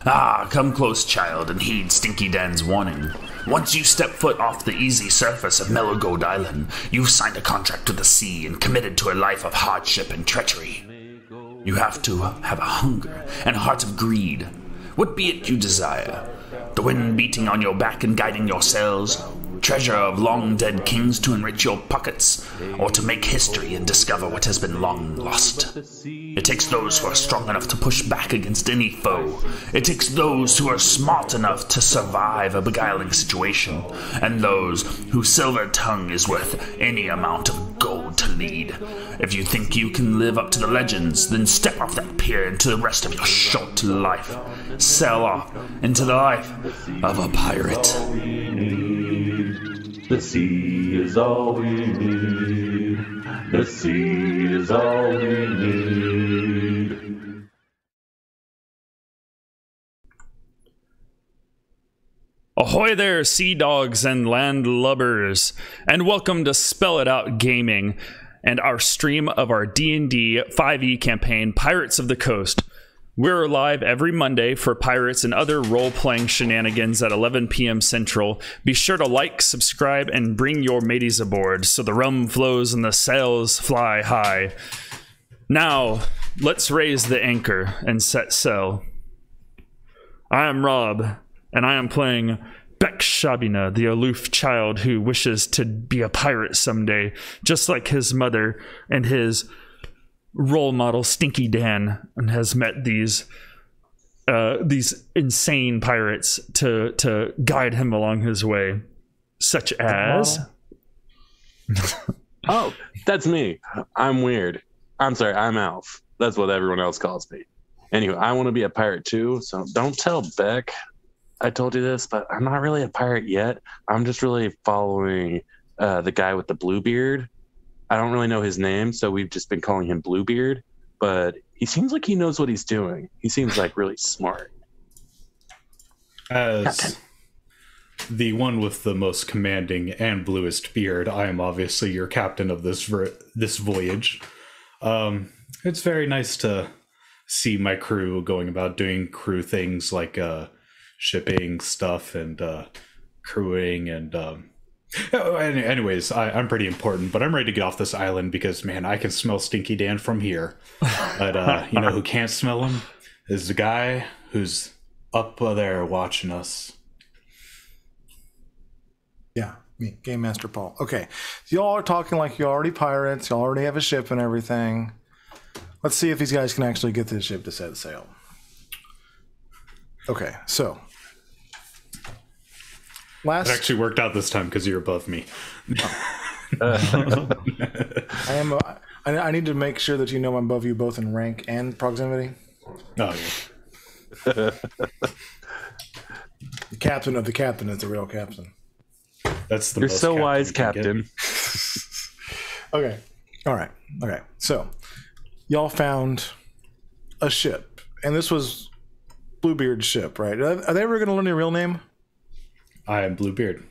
Ah, come close, child, and heed Stinky Dan's warning. Once you step foot off the easy surface of Meligold Island, you've signed a contract with the sea and committed to a life of hardship and treachery. You have to have a hunger and a heart of greed. What be it you desire? The wind beating on your back and guiding your sails? Treasure of long-dead kings to enrich your pockets? Or to make history and discover what has been long lost? It takes those who are strong enough to push back against any foe. It takes those who are smart enough to survive a beguiling situation, and those whose silver tongue is worth any amount of gold to lead. If you think you can live up to the legends, then step off that pier into the rest of your short life. Sail off into the life of a pirate. The sea is all we need. The sea is all we need. Ahoy there, sea dogs and landlubbers, and welcome to Spell It Out Gaming and our stream of our D&D 5e campaign, Pirates of the Coast. We're live every Monday for Pirates and other role-playing shenanigans at 11 p.m. Central. Be sure to like, subscribe, and bring your mateys aboard so the rum flows and the sails fly high. Now, let's raise the anchor and set sail. I am Rob, and I am playing Beck Shabina, the aloof child who wishes to be a pirate someday, just like his mother and his role model Stinky Dan, and has met these insane pirates to guide him along his way, such as Oh, that's me. I'm weird. I'm sorry, I'm Alf. That's what everyone else calls me. Anyway, I want to be a pirate too, so don't tell Beck I told you this, but I'm not really a pirate yet. I'm just really following the guy with the blue beard. I don't really know his name, so we've just been calling him Bluebeard, but he seems like he knows what he's doing. He seems like really smart. As the one with the most commanding and bluest beard, I am obviously your captain of this voyage. It's very nice to see my crew going about doing crew things like shipping stuff and crewing and anyways, I'm pretty important, but I'm ready to get off this island because, man, I can smell Stinky Dan from here. But you know who can't smell him is the guy who's up there watching us. Yeah, me, Game Master Paul. Okay, so y'all are talking like you're already pirates. You already have a ship and everything. Let's see if these guys can actually get this ship to set sail. Okay, so It actually worked out this time because you're above me. I need to make sure that you know I'm above you both in rank and proximity. Oh, yeah. The captain of the captain is the real captain. That's the You're most so wise, Captain. Okay. All right. Okay. So, y'all found a ship, and this was Bluebeard's ship, right? Are they ever going to learn their real name? I am Bluebeard.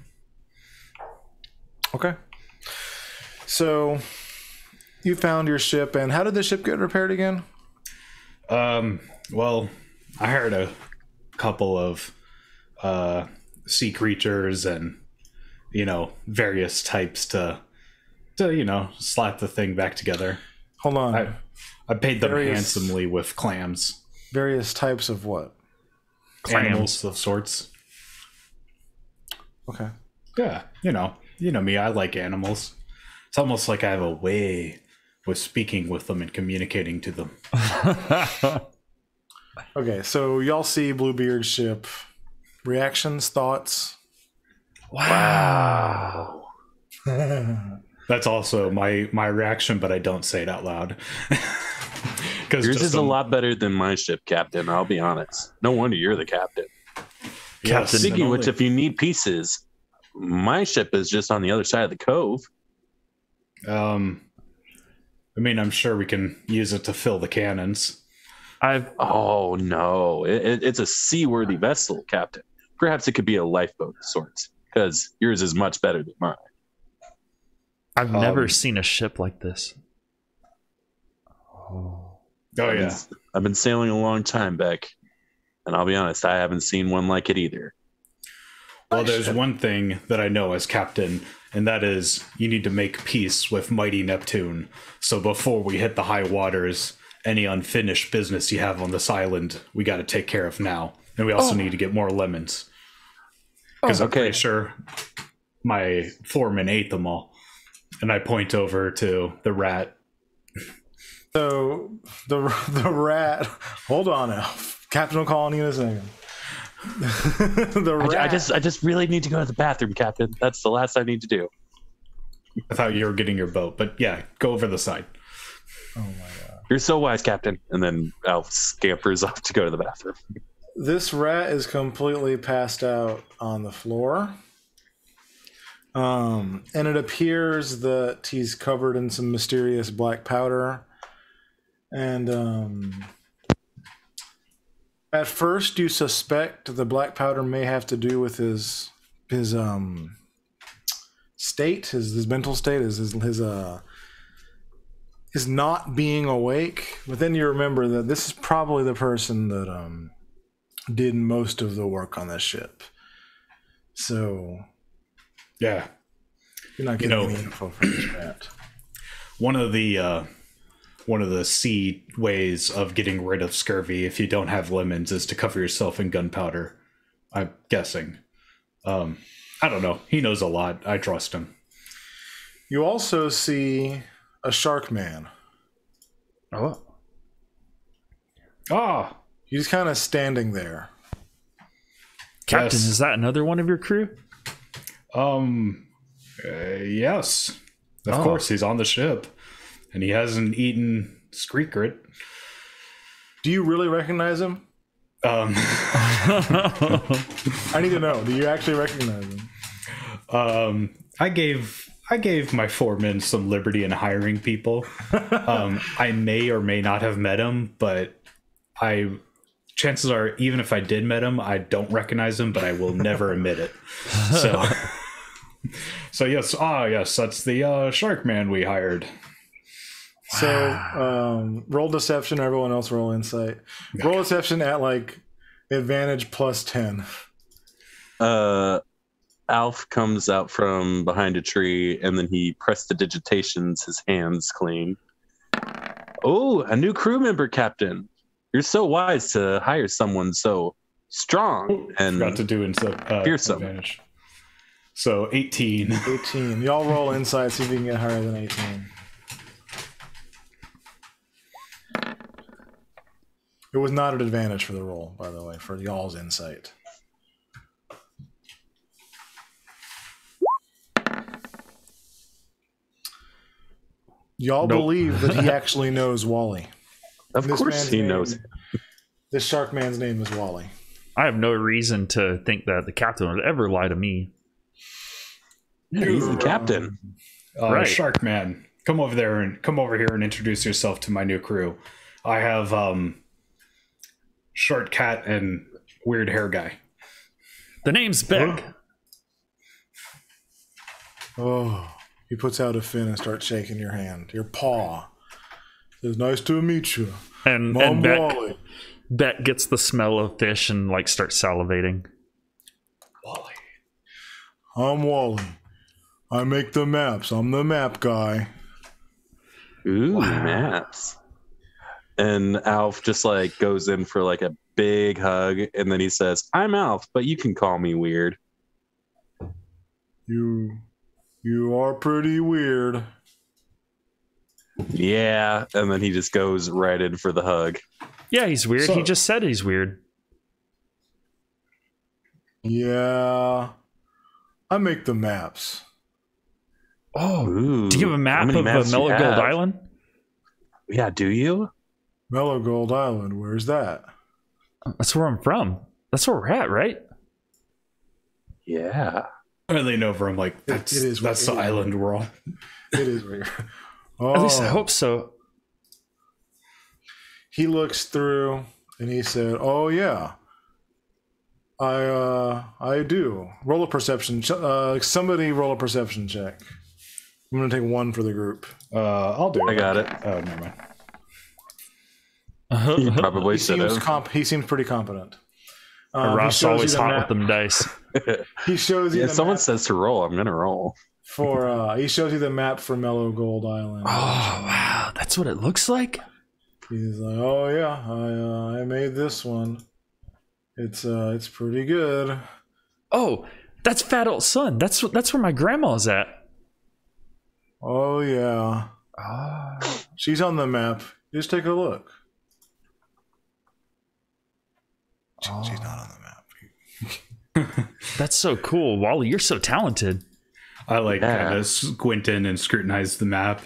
Okay. So, you found your ship, and how did the ship get repaired again? Well, I hired a couple of sea creatures and, you know, various types to you know, slap the thing back together. Hold on. I paid them handsomely with clams. Various types of what? Animals of sorts. Okay. Yeah, you know me, I like animals. It's almost like I have a way with speaking with them and communicating to them. Okay, so y'all see Bluebeard's ship. Reactions, thoughts? Wow. That's also my reaction, but I don't say it out loud. Yours is a lot better than my ship, Captain. I'll be honest. No wonder you're the captain. Captain. Speaking of which, if you need pieces, my ship is just on the other side of the cove. I mean, I'm sure we can use it to fill the cannons. Oh no, it's a seaworthy vessel, Captain. Perhaps it could be a lifeboat of sorts, because yours is much better than mine. I've never seen a ship like this. Oh yeah. I've been sailing a long time, Beck. And I'll be honest, I haven't seen one like it either. Well, there's one thing that I know as captain, and that is you need to make peace with mighty Neptune. So before we hit the high waters, any unfinished business you have on this island, we got to take care of now. And we also need to get more lemons. Because I'm pretty sure my foreman ate them all. And I point over to the rat. So the rat. Hold on now. Captain will call on you in a second. The rat. I just really need to go to the bathroom, Captain. That's the last I need to do. I thought you were getting your boat, but yeah, go over the side. Oh my god. You're so wise, Captain. And then Alf scampers off to go to the bathroom. This rat is completely passed out on the floor. And it appears that he's covered in some mysterious black powder. And at first you suspect the black powder may have to do with his state, his mental state, his not being awake. But then you remember that this is probably the person that did most of the work on this ship. So yeah, you're not getting any info from this rat. One of the sea ways of getting rid of scurvy if you don't have lemons is to cover yourself in gunpowder. I'm guessing. I don't know. He knows a lot. I trust him. You also see a shark man. Oh. Ah, He's kind of standing there. Captain, Yes. is that another one of your crew? Yes. Of course, he's on the ship. And he hasn't eaten Screekrit. Do you really recognize him? I need to know. Do you actually recognize him? I gave my foreman some liberty in hiring people. I may or may not have met him, but chances are, even if I did met him, I don't recognize him, but I will never admit it. So yes, yes, that's the shark man we hired. So roll deception. Everyone else roll insight. Roll deception at like advantage plus 10. Alf comes out from behind a tree, and then he prestidigitations his hands clean. Oh, a new crew member, Captain. You're so wise to hire someone so strong and Forgot to do fearsome. advantage. So 18. 18. Y'all roll insight, see if you can get higher than 18. It was not an advantage for the roll, by the way, for y'all's insight. Y'all believe that he actually knows Wally. Of This course man's he name- knows. This shark man's name is Wally. I have no reason to think that the captain would ever lie to me. Yeah, he's the captain. Right. Shark man, come over here and introduce yourself to my new crew. I have short cat and weird hair guy. The name's Beck. Oh, he puts out a fin and starts shaking your hand, your paw. Says, "Nice to meet you, And Mom Beck, Wally." Beck gets the smell of fish and like starts salivating. Wally. I'm Wally. I make the maps. I'm the map guy. Ooh, maps. And Alf just like goes in for like a big hug, and then he says, "I'm Alf, but you can call me weird." You are pretty weird. Yeah, and then he just goes right in for the hug. Yeah, he's weird. So- He just said he's weird. Yeah. I make the maps. Oh, Ooh, do you have a map how many of maps do you Meligold have? Island? Yeah, do you? Meligold Island, where's that? That's where I'm from. That's where we're at, right? Yeah. I lean over. I'm like, that's it is the weird. island we're on. It is weird. Oh, At least I hope so. he looks through and he said, "Oh yeah, I do." Roll a perception. Somebody roll a perception check. I'm gonna take one for the group. I'll do it. I got it. Oh, never mind. You probably He should seems have. he seems pretty competent. Ross shows always you the hot map. with them dice. He shows you Yeah, the someone map says to roll. I'm gonna roll. he shows you the map for Mellow Gold Island. Oh wow, that's what it looks like. He's like, "Oh yeah, I made this one. It's pretty good." Oh, that's Fat Old Son. That's where my grandma's at. Oh yeah. She's on the map. Just take a look. She's not on the map. That's so cool, Wally. You're so talented. I like Yeah. kind of squint in and scrutinize the map,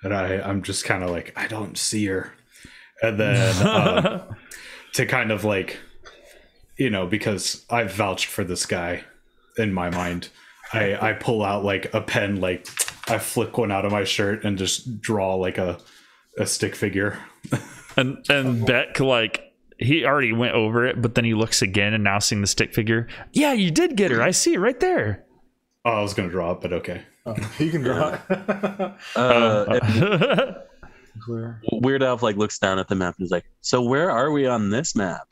and I'm just kind of like, I don't see her. And then to kind of like, because I've vouched for this guy in my mind, I pull out like a pen, like I flick one out of my shirt and just draw like a stick figure. And Beck, like, he already went over it, but then he looks again and now seeing the stick figure. Yeah, you did get her. I see it right there. Oh, I was gonna draw it, but okay. He can draw it. Clear. Weird Elf like looks down at the map and is like, "So where are we on this map?"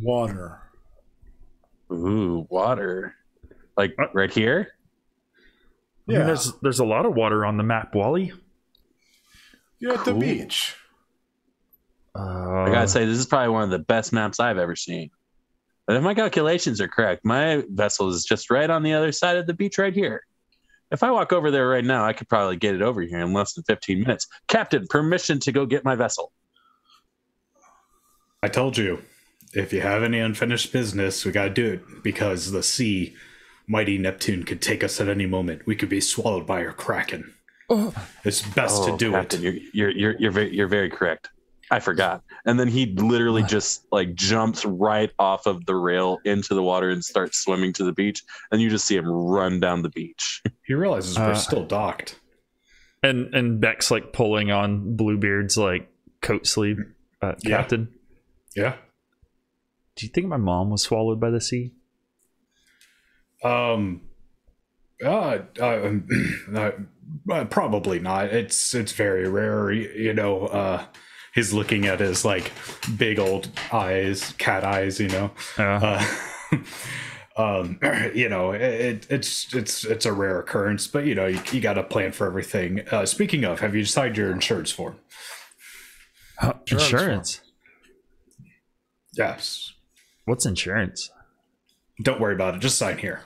Water. Ooh, water. Like right here? I mean, Yeah. there's a lot of water on the map, Wally. You're at the beach. I gotta say, this is probably one of the best maps I've ever seen. But if my calculations are correct, my vessel is just right on the other side of the beach right here. If I walk over there right now, I could probably get it over here in less than 15 minutes. Captain, permission to go get my vessel. I told you, if you have any unfinished business, we gotta do it because the sea, mighty Neptune, could take us at any moment. We could be swallowed by a kraken. It's best to do Captain, it. You're very correct. I forgot. And then he literally just like jumps right off of the rail into the water and starts swimming to the beach. And you just see him run down the beach. He realizes we're still docked. And Beck's like pulling on Bluebeard's like coat sleeve. Yeah. Captain, Yeah. do you think my mom was swallowed by the sea? Probably not. It's very rare. He's looking at his like big old eyes, cat eyes. It's a rare occurrence, but you got to plan for everything. Speaking of, have you decided your insurance form? Insurance. Yes. What's insurance? Don't worry about it. Just sign here.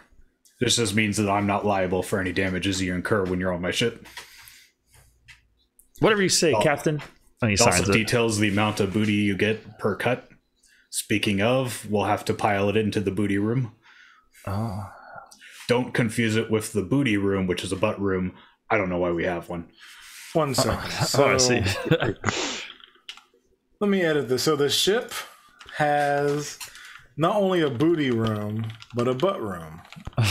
This just means that I'm not liable for any damages you incur when you're on my ship. Whatever you say, Captain. And he It signs also it. details the amount of booty you get per cut. Speaking of, we'll have to pile it into the booty room. Oh. Don't confuse it with the booty room, which is a butt room. I don't know why we have one. 1 second. So Oh, I see. let me edit this. So the ship has not only a booty room, but a butt room. No,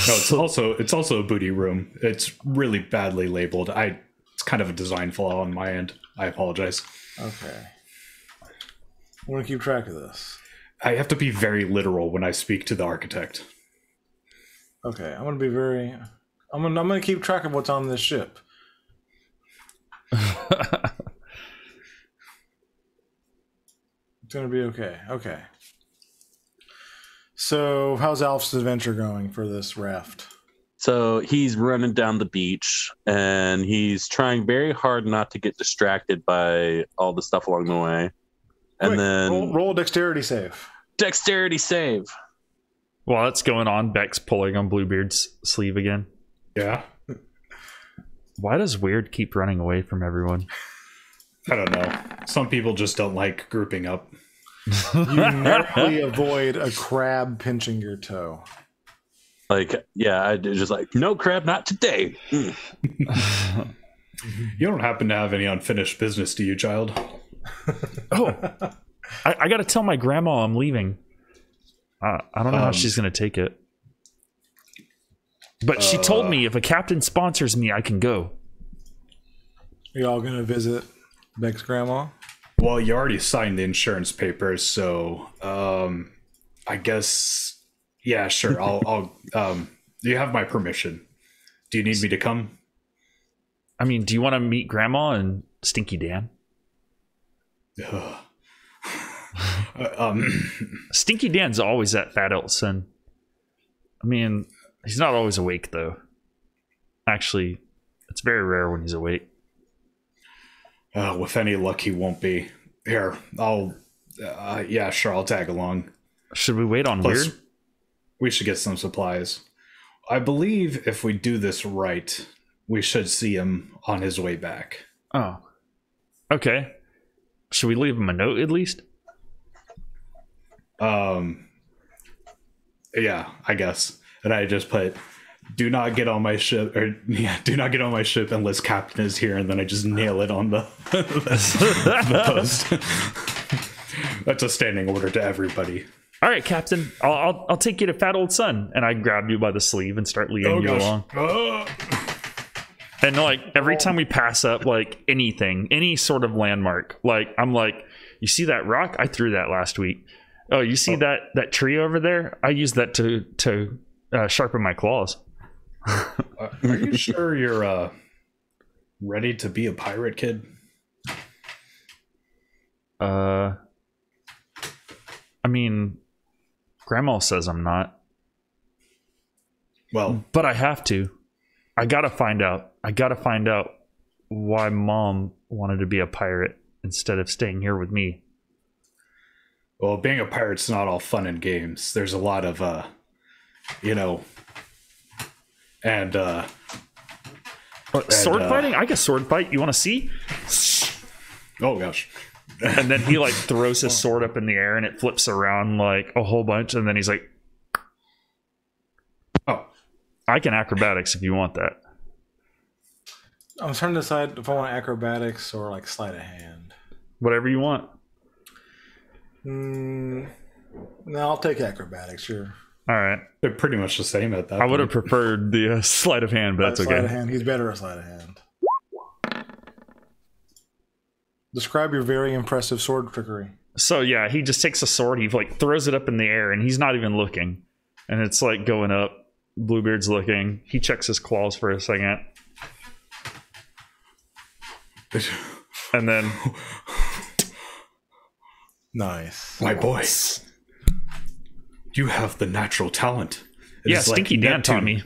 it's also a booty room. It's really badly labeled. It's kind of a design flaw on my end. I apologize. Okay. I'm going to keep track of this. I have to be very literal when I speak to the architect. Okay, I'm going to be very... I'm going to keep track of what's on this ship. It's going to be okay. Okay. So, how's Alf's adventure going for this raft? So he's running down the beach and he's trying very hard not to get distracted by all the stuff along the way. And Quick, then roll a dexterity save. dexterity save. While that's going on, Beck's pulling on Bluebeard's sleeve again. Yeah? Why does Weird keep running away from everyone? I don't know. Some people just don't like grouping up. You narrowly avoid a crab pinching your toe. Like, yeah, I just like, no crab, not today. You don't happen to have any unfinished business, do you, child? Oh, I got to tell my grandma I'm leaving. I don't know how she's going to take it. But she told me if a captain sponsors me, I can go. Are y'all going to visit Beck's grandma? Well, you already signed the insurance papers, so I guess, yeah, sure. I'll you have my permission. Do you need me to come? I mean, do you want to meet grandma and Stinky Dan? Ugh. Stinky Dan's always at Fat Elson. I mean, he's not always awake though. Actually, it's very rare when he's awake. With any luck, he won't be. Here, I'll. Yeah, sure, I'll tag along. Should we wait on Plus, Weird? we should get some supplies. I believe if we do this right, we should see him on his way back. Oh. Okay. Should we leave him a note at least? Yeah, I guess. And I just put, do not get on my ship, or yeah, do not get on my ship unless Captain is here, and then I just nail it on the, the post. That's a standing order to everybody. All right, Captain. I'll take you to Fat Old Sun, and I grab you by the sleeve and start leading you along. And like every time we pass up like anything, any sort of landmark, like I'm like, you see that rock? I threw that last week. Oh, you see that tree over there? I used that to sharpen my claws. Are you sure you're ready to be a pirate, kid? I mean, Grandma says I'm not. Well, but I have to. I gotta find out why Mom wanted to be a pirate instead of staying here with me. well, being a pirate's not all fun and games. There's a lot of, and sword fighting? I can sword fight. You want to see? oh gosh. And then he like throws his sword up in the air and it flips around like a whole bunch. And then he's like, Oh, I can acrobatics if you want that. I'm trying to decide if I want acrobatics or like sleight of hand. Whatever you want. No, I'll take acrobatics. Sure. All right. they're pretty much the same at that I would have point. preferred the sleight of hand, but that's Sleight of okay. hand. He's better at sleight of hand. Describe your very impressive sword trickery. So yeah, he just takes a sword, he like throws it up in the air, and he's not even looking. And it's like going up. Bluebeard's looking. He checks his claws for a second. And then Nice. My boy, you have the natural talent. It yeah, is like Stinky Dan taught me.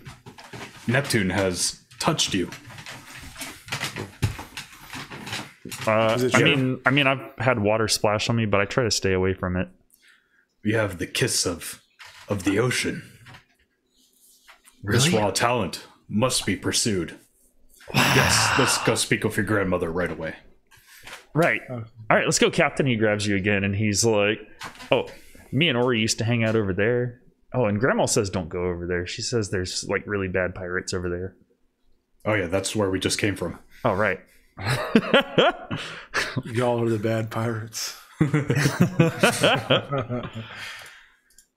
Neptune has touched you. Is it true? I mean, I've had water splash on me, but I try to stay away from it. You have the kiss of the ocean. This Really? raw talent must be pursued. Yes, let's go speak with your grandmother right away. Right. All right, let's go, Captain. He grabs you again, and he's like, "Oh, me and Ori used to hang out over there. Oh, and Grandma says don't go over there. She says there's like really bad pirates over there. Oh yeah, that's where we just came from. Oh, right. Y'all are the bad pirates.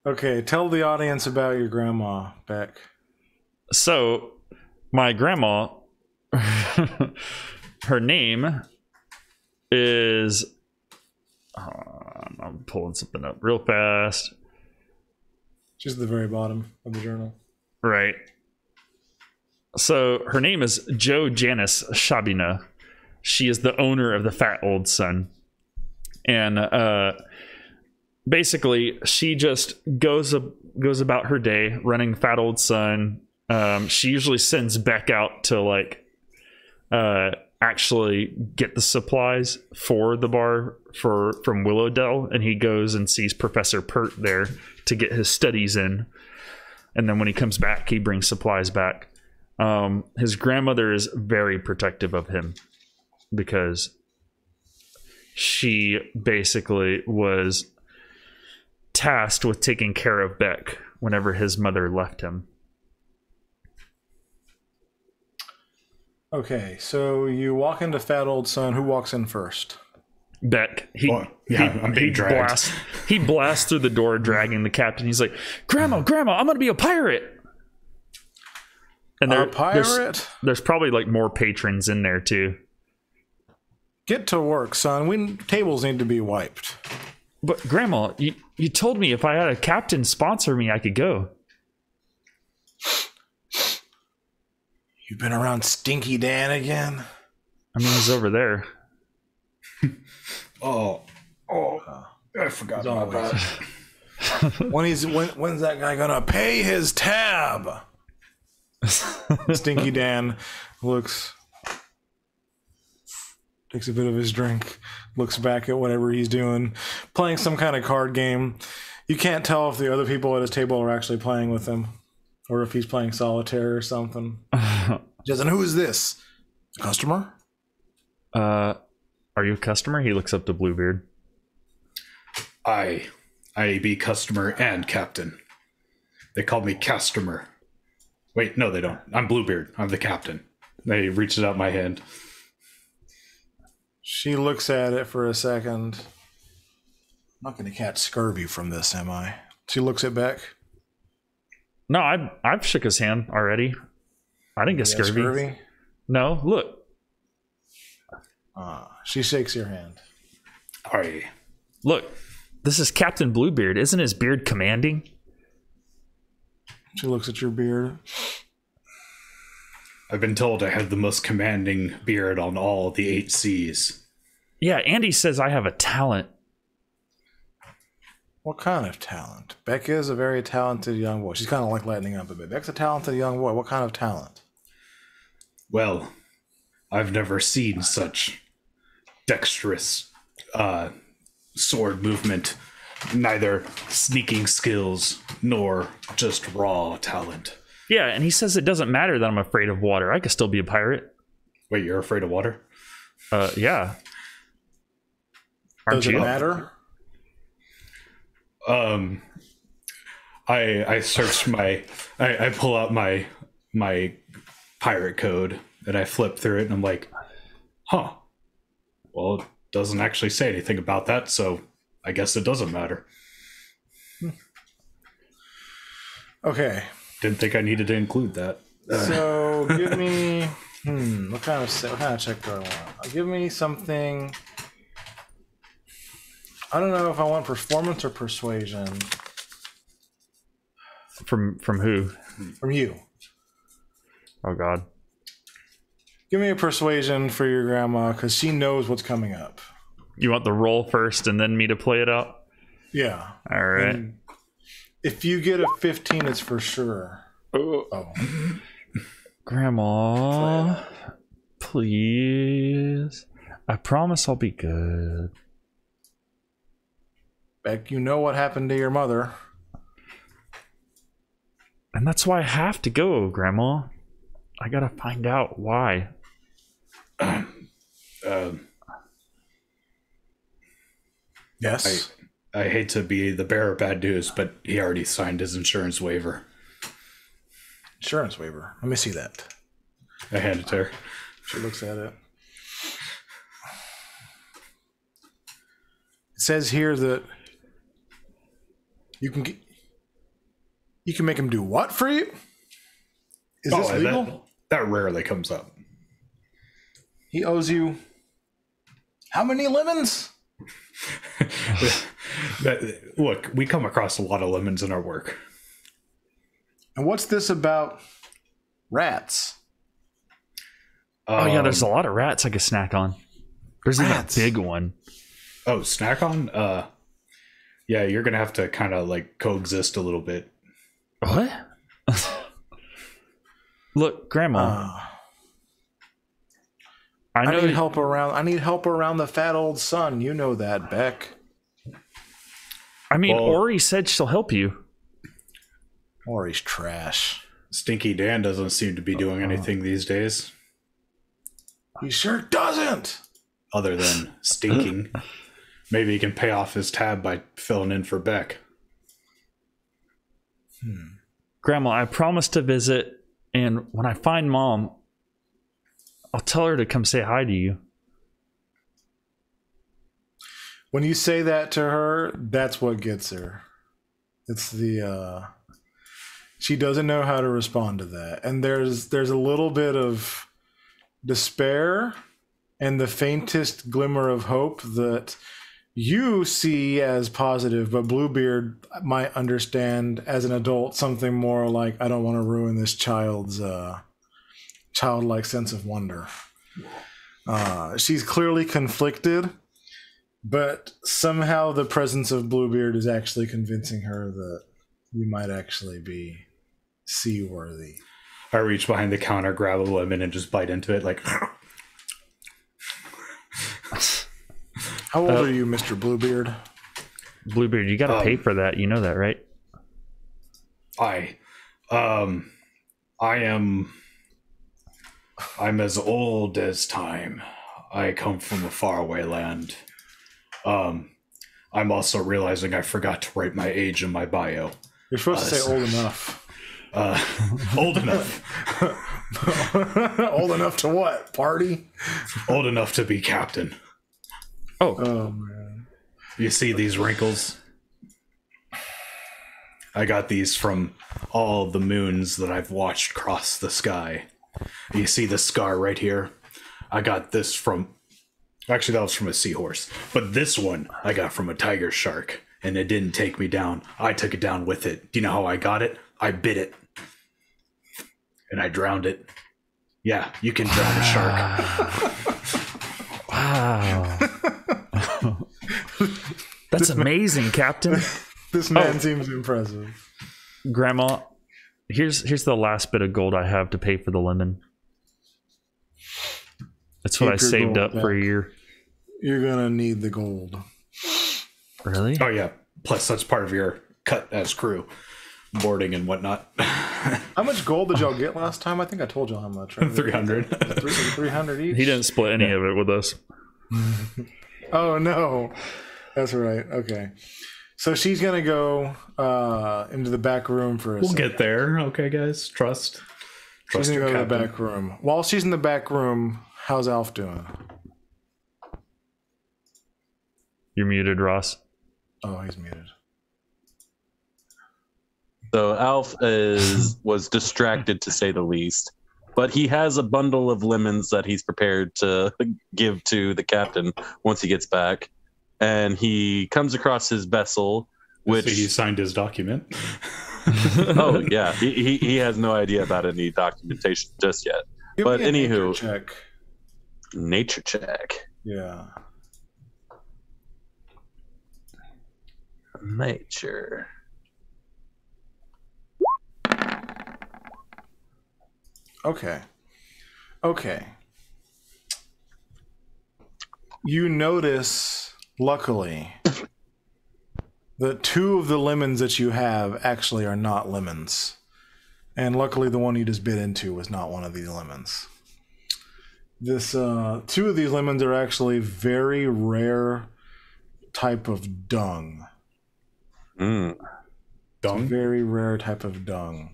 Okay, tell the audience about your grandma, Beck. So, my grandma, her name is. I'm pulling something up real fast. She's at the very bottom of the journal. Right. So her name is Jo Janice Shabina. She is the owner of the Fat Old Sun. And basically, she just goes about her day running Fat Old Sun. She usually sends Beck out to like actually get the supplies for the bar from Willowdell, and he goes and sees Professor Pert there to get his studies in. And then when he comes back, he brings supplies back. His grandmother is very protective of him because she basically was tasked with taking care of Beck whenever his mother left him. Okay, so you walk into Fat Old Sun. Who walks in first? Beck. I'm being dragged. He blasts through the door, dragging the captain. He's like, Grandma, I'm going to be a pirate. And A pirate? There's probably like more patrons in there too. Get to work, son. Tables need to be wiped. But Grandma, you told me if I had a captain sponsor me, I could go. You've been around Stinky Dan again? I mean, he's over there. Oh, I forgot about that. When's that guy gonna pay his tab? Stinky Dan takes a bit of his drink, looks back at whatever he's doing, playing some kind of card game. You can't tell if the other people at his table are actually playing with him, or if he's playing solitaire or something. And who is this? A customer? Are you a customer? He looks up to Bluebeard. I be customer and captain. They call me customer. Wait, no, they don't. I'm Bluebeard. I'm the captain. They reaches out my hand. She looks at it for a second. I'm not going to catch scurvy from this, am I? She looks at Beck. No, I've shook his hand already. I didn't get scurvy. No, look. She shakes your hand. Aye. Look, this is Captain Bluebeard. Isn't his beard commanding? She looks at your beard. I've been told I have the most commanding beard on all the 8 seas. Yeah, Andy says I have a talent. What kind of talent? Beck is a very talented young boy. She's kind of like lightening up a bit. Beck's a talented young boy. What kind of talent? Well, I've never seen such dexterous sword movement, neither sneaking skills nor just raw talent. Yeah, and he says it doesn't matter that I'm afraid of water. I could still be a pirate. Wait, you're afraid of water? Yeah. Aren't Does it you? matter? I search I pull out my pirate code and I flip through it and I'm like, huh. Well, it doesn't actually say anything about that, so I guess it doesn't matter. Okay. Didn't think I needed to include that. So give me what kind of check do I want? Give me something. I don't know if I want performance or persuasion. From who? From you. Oh God. Give me a persuasion for your grandma because she knows what's coming up. You want the roll first and then me to play it out? Yeah. All right. And if you get a 15, it's for sure. Oh. Grandma, please. I promise I'll be good. Beck, you know what happened to your mother. And that's why I have to go, Grandma. I gotta find out why. Yes. I hate to be the bearer of bad news, but he already signed his insurance waiver. Insurance waiver. Let me see that. I hand it to her. She looks at it. It says here that you can make him do what for you? Is this legal? That rarely comes up. He owes you how many lemons? Look, we come across a lot of lemons in our work. And what's this about rats? Oh yeah, there's a lot of rats I could snack on. There's Rats. even a big one. Oh, snack on? Yeah, you're gonna have to kind of like coexist a little bit. What? Look, Grandma. I need help around. I need help around the fat old son. You know that, Beck. I mean, Well, Ori said she'll help you. Ori's trash. Stinky Dan doesn't seem to be doing anything these days, He sure doesn't. other than stinking. Maybe he can pay off his tab by filling in for Beck. Grandma, I promised to visit, and when I find Mom, I'll tell her to come say hi to you. When you say that to her, that's what gets her. It's the she doesn't know how to respond to that. And there's a little bit of despair and the faintest glimmer of hope that you see as positive, but Bluebeard might understand as an adult something more like, I don't want to ruin this child's childlike sense of wonder. She's clearly conflicted, But somehow the presence of Bluebeard is actually convincing her that you might actually be seaworthy. I reach behind the counter, grab a lemon, and just bite into it like... How old are you, Mr. Bluebeard? Bluebeard, you gotta pay for that. You know that, right? I'm as old as time. I come from a faraway land. I'm also realizing I forgot to write my age in my bio. You're supposed to say old enough. Old enough. Old enough to what? Party? Old enough to be captain. Oh, man. You see these wrinkles? I got these from all the moons that I've watched cross the sky. You see the scar right here? I got this from... Actually, that was from a seahorse. But this one I got from a tiger shark. And it didn't take me down. I took it down with it. Do you know how I got it? I bit it. And I drowned it. Yeah, you can drown a shark. Wow. That's amazing, Captain. This man seems impressive. Grandma, here's the last bit of gold I have to pay for the lemon. That's what I Keep your saved gold up for a back. year. You're gonna need the gold. Really? Oh, yeah. Plus, that's part of your cut as crew. Boarding and whatnot. How much gold did y'all get last time? I think I told y'all how much. Right? 300. 300 each? He didn't split any of it with us. Oh, no. That's right. Okay. So she's going to go into the back room for a We'll second. get there. Okay, guys. Trust She's going your to go to the captain. back room. While she's in the back room, how's Alf doing? You're muted, Ross. Oh, he's muted. So Alf was distracted, to say the least, but he has a bundle of lemons that he's prepared to give to the captain once he gets back, and he comes across his vessel, which So he signed his document. oh yeah, he has no idea about any documentation just yet. Give But me a nature anywho, check. nature check, Yeah. nature. Okay. You notice, luckily, that 2 of the lemons that you have actually are not lemons. And luckily the one you just bit into was not one of these lemons. This 2 of these lemons are actually very rare type of dung. Mm. Dung? Very rare type of dung.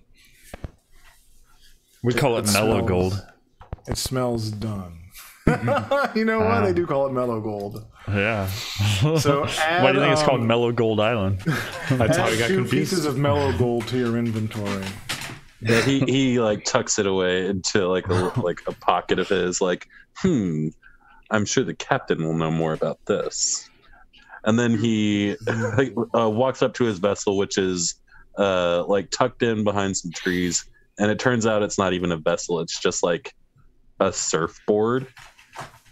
We call it mellow smells- gold. It smells dung. You know what? They do call it mellow gold. Yeah. So Why do you think it's called Mellow Gold Island? That's how I add got 2 confused. pieces of mellow gold to your inventory. Yeah, he like tucks it away into like a pocket of his, like, I'm sure the captain will know more about this. And then he walks up to his vessel, which is like tucked in behind some trees, and it turns out it's not even a vessel, it's just like a surfboard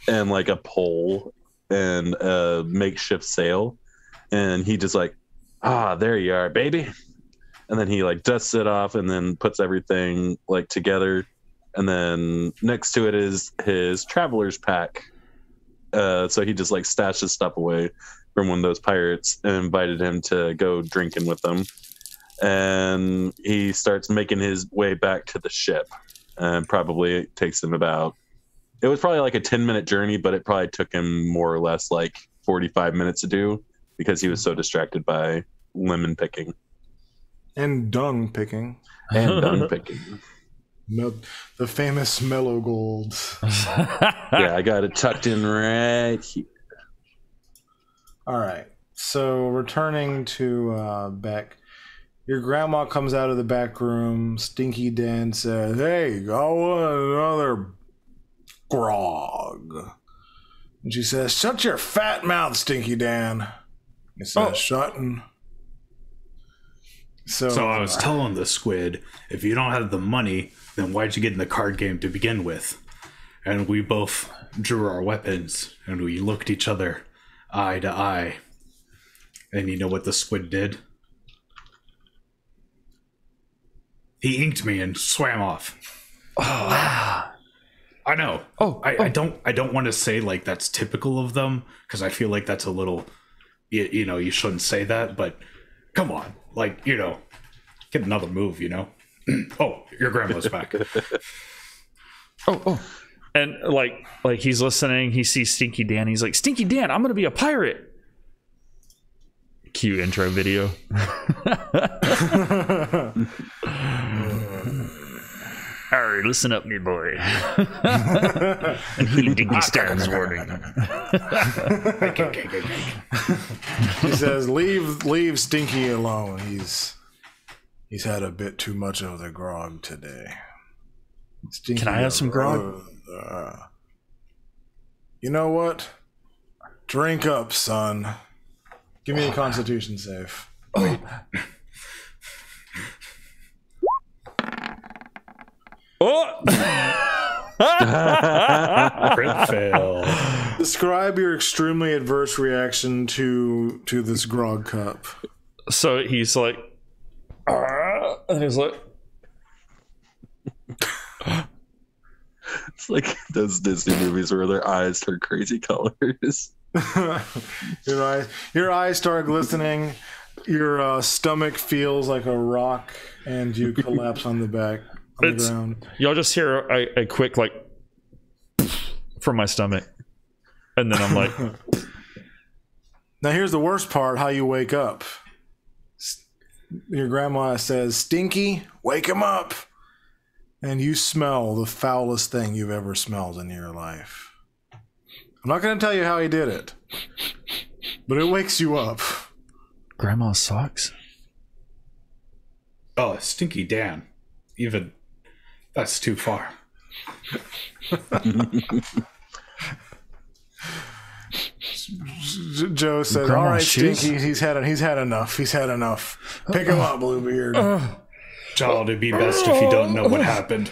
and like a pole and a makeshift sail. And he just like, there you are, baby. And then he like dusts it off and then puts everything like together. And then next to it is his traveler's pack. So he just like stashes stuff away from one of those pirates and invited him to go drinking with them. And he starts making his way back to the ship. And probably it takes him it was probably like a 10-minute journey, but it probably took him more or less like 45 minutes to do because he was so distracted by lemon picking. And dung picking. And dung picking. The famous mellow gold. Yeah, I got it tucked in right here. All right. So returning to Beck, your grandma comes out of the back room. Stinky Dan says, "Hey, I want another grog." And she says, "Shut your fat mouth, Stinky Dan." He says, "Shutting." So I was telling the squid, if you don't have the money, then why'd you get in the card game to begin with? And we both drew our weapons, and we looked each other eye to eye. And you know what the squid did? He inked me and swam off. Oh, I know. I don't want to say like that's typical of them, because I feel like that's a little, you know, you shouldn't say that, but come on, like, you know, get another move, you know. Oh, your grandma's back. oh. And like he's listening, he sees Stinky Dan, he's like, Stinky Dan, I'm gonna be a pirate. Cue intro video. Alright, listen up, me boy. And he Dinky Star's warning. He says, leave Stinky alone. He's had a bit too much of the grog today. Stinky, can I have some grog? You know what? Drink up, son. Give me a constitution save. Wait. Oh! Crit fail. Describe your extremely adverse reaction to this grog cup. So he's like, and he's like, It's like those Disney movies where their eyes turn crazy colors. Your eyes start glistening. Your stomach feels like a rock, and you collapse on the back on the ground. Y'all just hear a quick like from my stomach, and then I'm like, now here's the worst part: how you wake up. Your grandma says, "Stinky, wake him up," and you smell the foulest thing you've ever smelled in your life. I'm not going to tell you how he did it, but it wakes you up. Grandma's socks? Oh, Stinky Dan. Even that's too far. Joe says, Grandma's "All right, shoes? Stinky, he's had enough. He's had enough. Pick him up, Bluebeard." Child, it'd be best if you don't know what happened.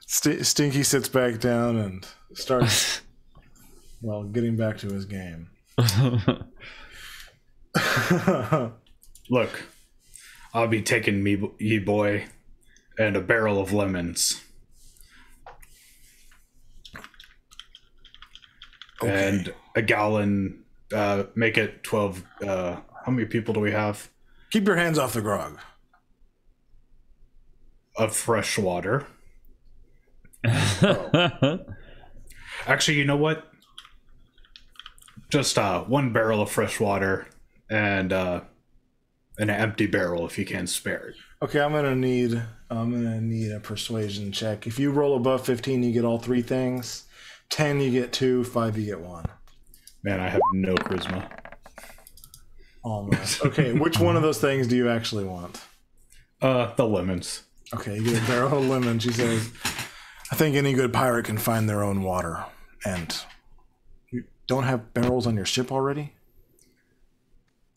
Stinky sits back down and starts, getting back to his game. Look, I'll be taking me, ye boy, and a barrel of lemons. Okay. And a gallon, make it 12. How many people do we have? Keep your hands off the grog. Of fresh water. Actually, you know what? Just one barrel of fresh water and an empty barrel if you can spare it. Okay, I'm gonna need a persuasion check. If you roll above 15, you get all three things. 10, you get 2. 5, you get 1. Man, I have no charisma. Almost. Okay, which one of those things do you actually want? The lemons. Okay, you get a barrel of lemon. She says, "I think any good pirate can find their own water. And you don't have barrels on your ship already?"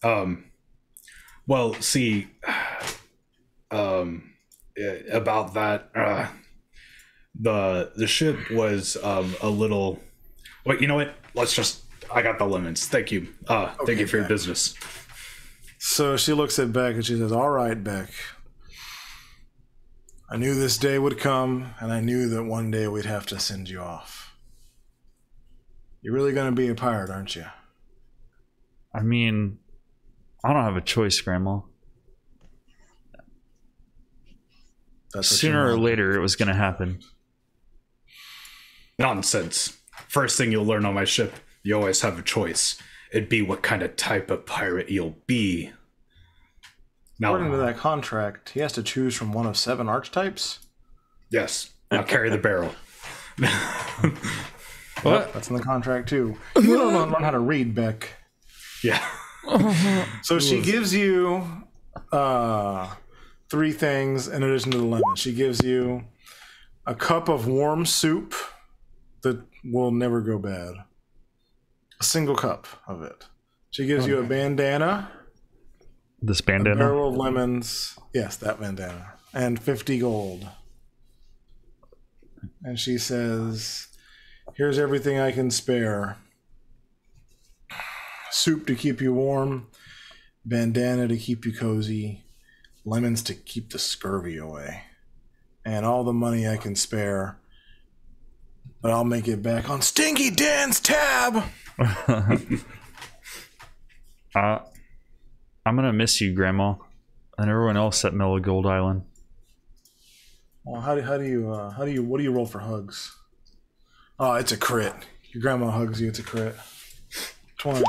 Well, see, about that, the ship was a little. Wait, you know what? I got the lemons. Thank you. Thank you for your business. So she looks at Beck and she says, "All right, Beck. I knew this day would come, and I knew that one day we'd have to send you off. You're really going to be a pirate, aren't you?" I mean, I don't have a choice, Grandma. That's what Sooner you or want. later, it was going to happen. Nonsense. First thing you'll learn on my ship, you always have a choice. It'd be what kind of type of pirate you'll be. Now, According to that contract, he has to choose from one of 7 archetypes. yes, now carry the barrel. What? That's in the contract too. You don't learn how to read, Beck. Yeah. So she gives you 3 things in addition to the lemon. She gives you a cup of warm soup that will never go bad. A single cup of it. She gives you a bandana, This a bandana? barrel of lemons. Yes, that bandana. And 50 gold. And she says, Here's everything I can spare. Soup to keep you warm, bandana to keep you cozy, lemons to keep the scurvy away, and all the money I can spare. But I'll make it back on Stinky Dan's tab. I'm gonna miss you, Grandma, and everyone else at Mellow Gold Island. Well, what do you roll for hugs? Oh, it's a crit. Your grandma hugs you. It's a crit. 20.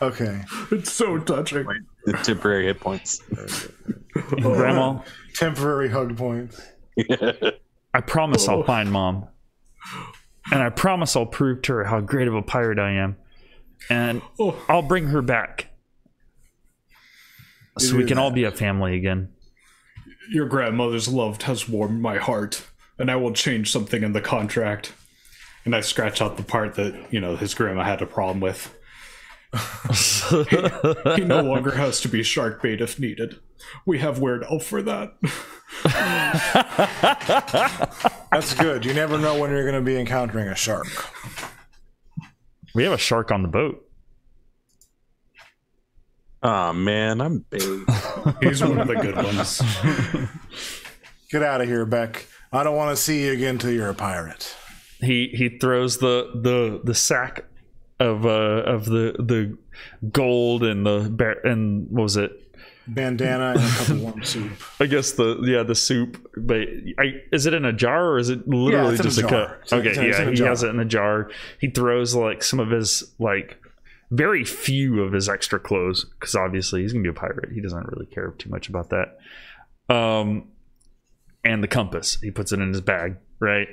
Okay. It's so touching. The temporary hit points. Grandma, Temporary hug points. I promise I'll find Mom, and I promise I'll prove to her how great of a pirate I am, and I'll bring her back so we can all be a family again. Your grandmother's love has warmed my heart, and I will change something in the contract. And I scratch out the part that, his grandma had a problem with. He no longer has to be shark bait if needed. We have Weird Elf for that. That's good. You never know when you're going to be encountering a shark. We have a shark on the boat. Oh man, I'm big. He's one of the good ones. Get out of here, Beck. I don't want to see you again till you're a pirate. He throws the sack of the gold and and what was it? Bandana and a cup of warm soup. I guess the soup. But is it in a jar or is it literally just a cup? Okay, he has it in a jar. He throws like some of his very few of his extra clothes because obviously he's gonna be a pirate. He doesn't really care too much about that. And the compass, he puts it in his bag, right?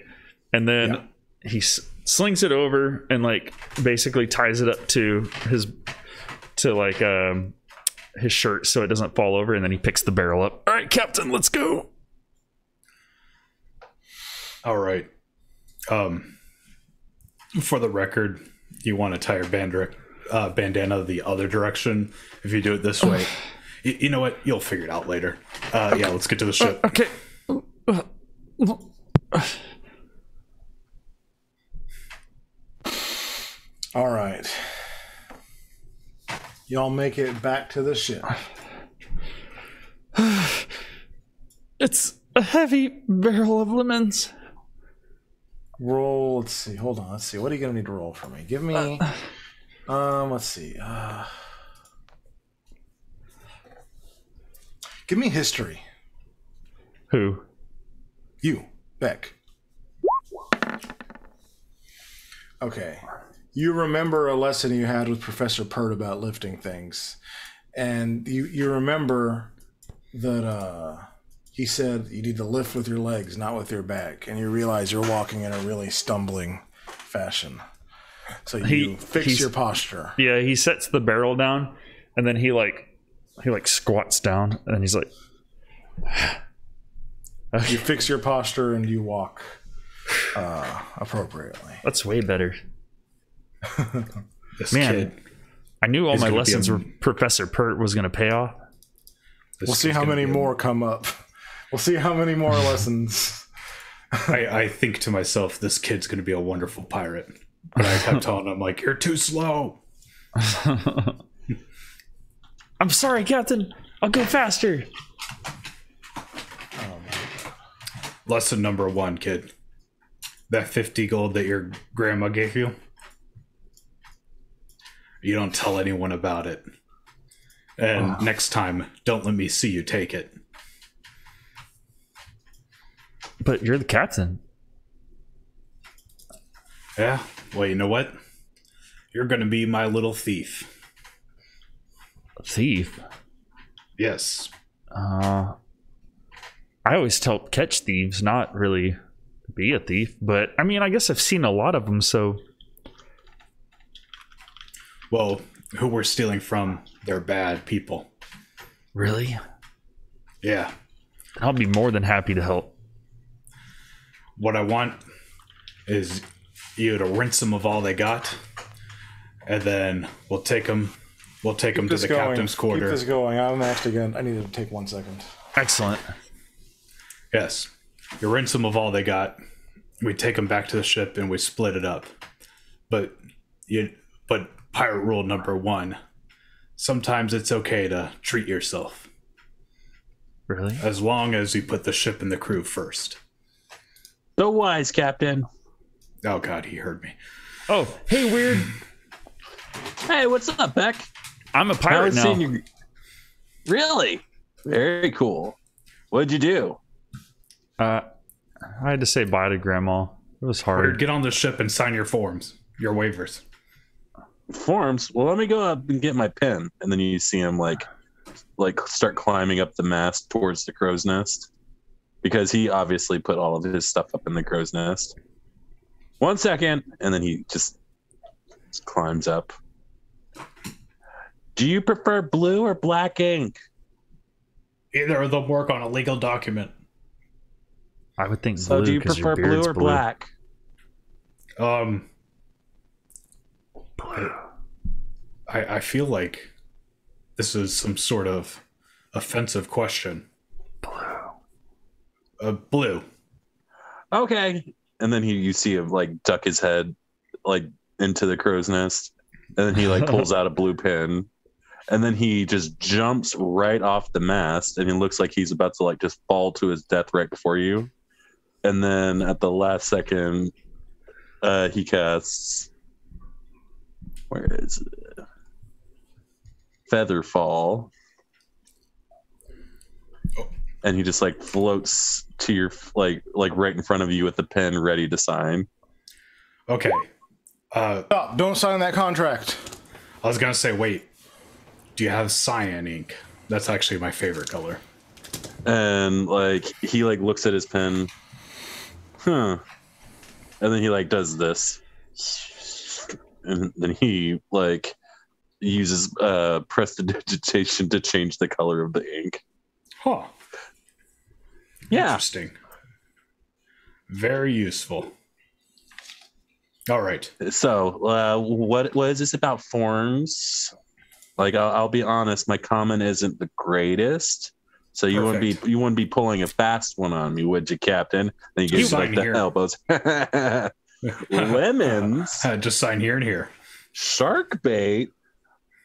And then he slings it over and basically ties it up to his shirt so it doesn't fall over, and then he picks the barrel up. All right, Captain, let's go. All right. For the record, you want to tie your bandana the other direction. If you do it this way, you know what? You'll figure it out later. Yeah, let's get to the ship. Okay. All right. Y'all make it back to the ship. It's a heavy barrel of lemons. Roll. Let's see. Hold on. Let's see. What are you gonna need to roll for me? Give me. Let's see. Give me history. Who? You, Beck. Okay. You remember a lesson you had with Professor Pert about lifting things. And you remember that he said you need to lift with your legs, not with your back. And you realize you're walking in a really stumbling fashion. So you fix your posture. Yeah, he sets the barrel down and then he squats down and he's like you fix your posture and you walk appropriately. That's way better. This Man, kid. I knew all my lessons were Professor Pert was going to pay off. We'll see how many more come up. We'll see how many more lessons. I think to myself, this kid's going to be a wonderful pirate. But I kept telling him, you're too slow. I'm sorry, Captain. I'll go faster. Lesson number 1, kid. That 50 gold that your grandma gave you, you don't tell anyone about it. And next time, don't let me see you take it. But you're the captain. Yeah, well, you know what? You're going to be my little thief. A thief? Yes. I always catch thieves, not really be a thief. But, I mean, I guess I've seen a lot of them, so... Well, who we're stealing from, they're bad people. Really? Yeah. I'll be more than happy to help. What I want is you to rinse them of all they got, and then we'll take them to the captain's quarter. Keep this going. I'm actually going. I need to take 1 second. Excellent. Yes. You rinse them of all they got. We take them back to the ship and we split it up. But pirate rule number 1: sometimes it's okay to treat yourself, Really? as long as you put the ship and the crew first. So wise, Captain. Oh God, he heard me. Oh, hey, weird. Hey, what's up, Beck? I'm a I pirate was now. seeing you. Really? Very cool. What'd you do? I had to say bye to Grandma. It was hard. Get on the ship and sign your forms, your waivers. Forms? Well, let me go up and get my pen. And then you see him like start climbing up the mast towards the crow's nest, because he obviously put all of his stuff up in the crow's nest. 1 second, and then he just climbs up. Do you prefer blue or black ink? Either of them work on a legal document. I would think So blue. do you 'cause your prefer blue beard's or black? I feel like this is some sort of offensive question. Blue. Okay. And then you see him like duck his head like into the crow's nest, and then he like pulls out a blue pen, and then he just jumps right off the mast, and he looks like he's about to like just fall to his death right before you. And then at the last second, he casts, where is it? Featherfall. And he just like floats to your like right in front of you with the pen ready to sign. Okay. Stop! Don't sign that contract. I was gonna say, wait. Do you have cyan ink? That's actually my favorite color. And like he like looks at his pen, and then he like does this, and then he like uses prestidigitation to change the color of the ink. Huh. Yeah. Interesting. Very useful. All right. So what is this about forms? Like I'll be honest, my comment isn't the greatest. So you wouldn't be pulling a fast one on me, would you, Captain? Then you get like the here. elbows. Lemons. Just sign here and here. Shark bait.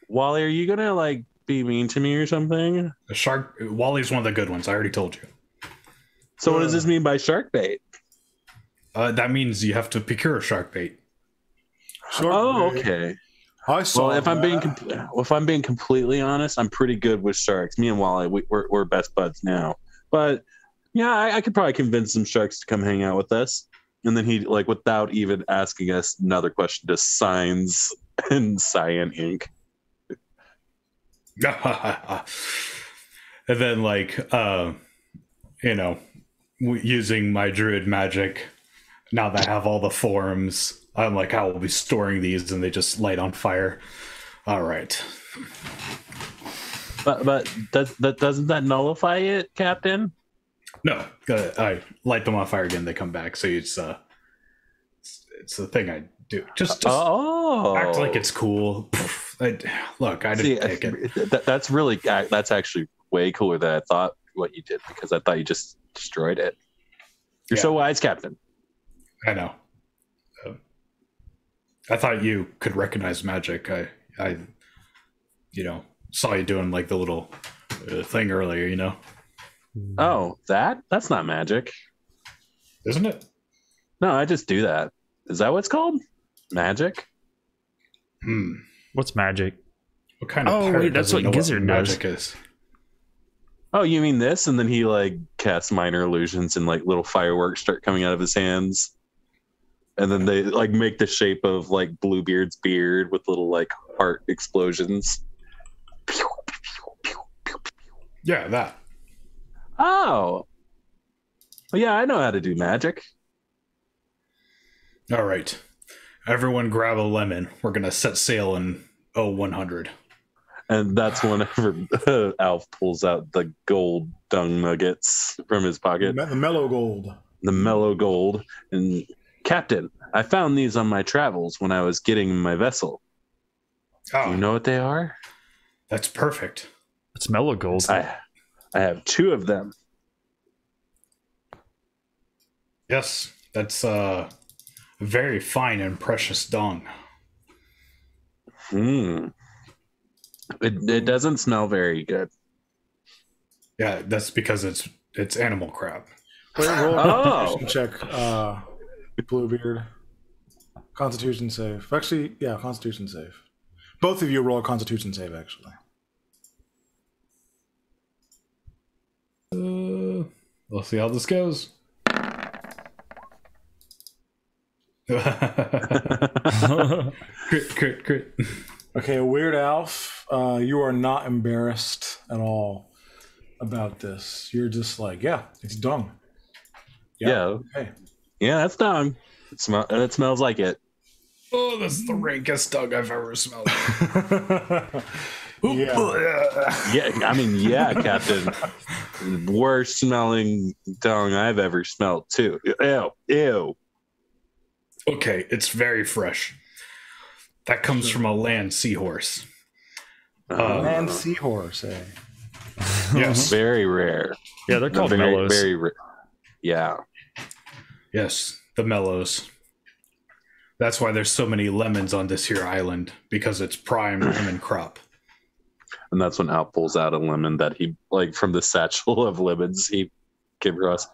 Wally, are you gonna like be mean to me or something? The shark. Wally's one of the good ones. I already told you. So what does this mean by shark bait? That means you have to procure shark bait. Oh, okay. I saw. Well, if I'm being completely honest, I'm pretty good with sharks. Me and Wally, we're best buds now. But yeah, I could probably convince some sharks to come hang out with us. And then he, like, without even asking us another question, just signs in cyan ink. And then, like, using my druid magic, now that I have all the forms, I'm like, I will be storing these, and they just light on fire. All right. But doesn't that nullify it, Captain? No, I light them on fire again. They come back. So it's the thing I do. Just act like it's cool. Look, I didn't take it. That's actually way cooler than I thought what you did, because I thought you just destroyed it. You're so wise, Captain. I know. I thought you could recognize magic. I saw you doing like the little thing earlier. Oh, that's not magic, Isn't it? No, I just do that. Is that what's called? Magic? What's magic? What kind of Oh, pirate wait, that's doesn't what know Gizzard knows. magic is? Oh, you mean this? And then he like casts minor illusions, and like little fireworks start coming out of his hands. And then they like make the shape of like Bluebeard's beard with little like heart explosions. Yeah, that. Oh. Well, yeah, I know how to do magic. All right. Everyone grab a lemon. We're going to set sail in 0100. And that's whenever Alf pulls out the gold dung nuggets from his pocket. The mellow gold. The mellow gold. And Captain, I found these on my travels when I was getting my vessel. Oh, Do you know what they are? that's perfect. It's mellow gold. I have 2 of them. Yes, that's very fine and precious dung. It doesn't smell very good. Yeah, that's because it's animal crap. Wait, roll a Oh. constitution check, Bluebeard. Constitution save. Actually, yeah, Constitution save. Both of you roll a Constitution save, actually. We'll see how this goes. Crit. Okay, Weird Alf, you are not embarrassed at all about this. You're just like, yeah, it's dung. Yeah. Okay. Yeah, that's dung. It smells like it. Oh, this is the rankest dung I've ever smelled. Yeah. Yeah, I mean, yeah, Captain. Worst smelling dung I've ever smelled, too. Ew. Okay, it's very fresh. That comes from a land seahorse. And seahorse, eh? Yes. Very rare. Yeah, they're called very, mellows. very rare. Yeah. Yes, the mellows. That's why there's so many lemons on this here island, because it's prime lemon crop. And that's when Al pulls out a lemon that he, like, from the satchel of lemons he gave us.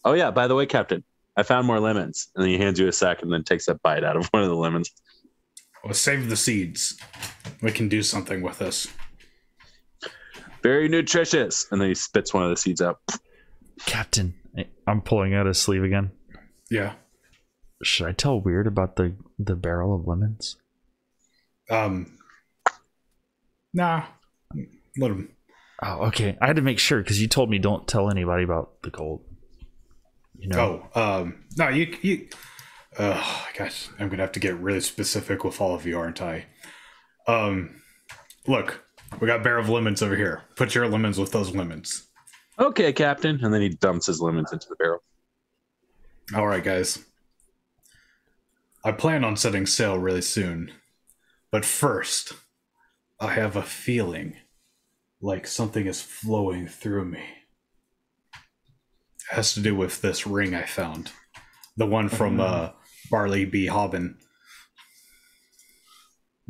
Oh, yeah, by the way, Captain, I found more lemons. And then he hands you a sack and then takes a bite out of one of the lemons. Well, save the seeds. We can do something with this. Very nutritious. And then he spits one of the seeds out. Captain, I'm pulling out his sleeve again. Yeah. Should I tell Weird about the barrel of lemons? Nah. Let him. Oh, okay. I had to make sure because you told me don't tell anybody about the gold. You know. No, you. Gosh, I'm gonna have to get really specific with all of you, aren't I? Look, we got a barrel of lemons over here. Put your lemons with those lemons. Okay, Captain. And then he dumps his lemons into the barrel. All right, guys. I plan on setting sail really soon. But first, I have a feeling like something is flowing through me. It has to do with this ring I found. The one from Barley B. Hobbin.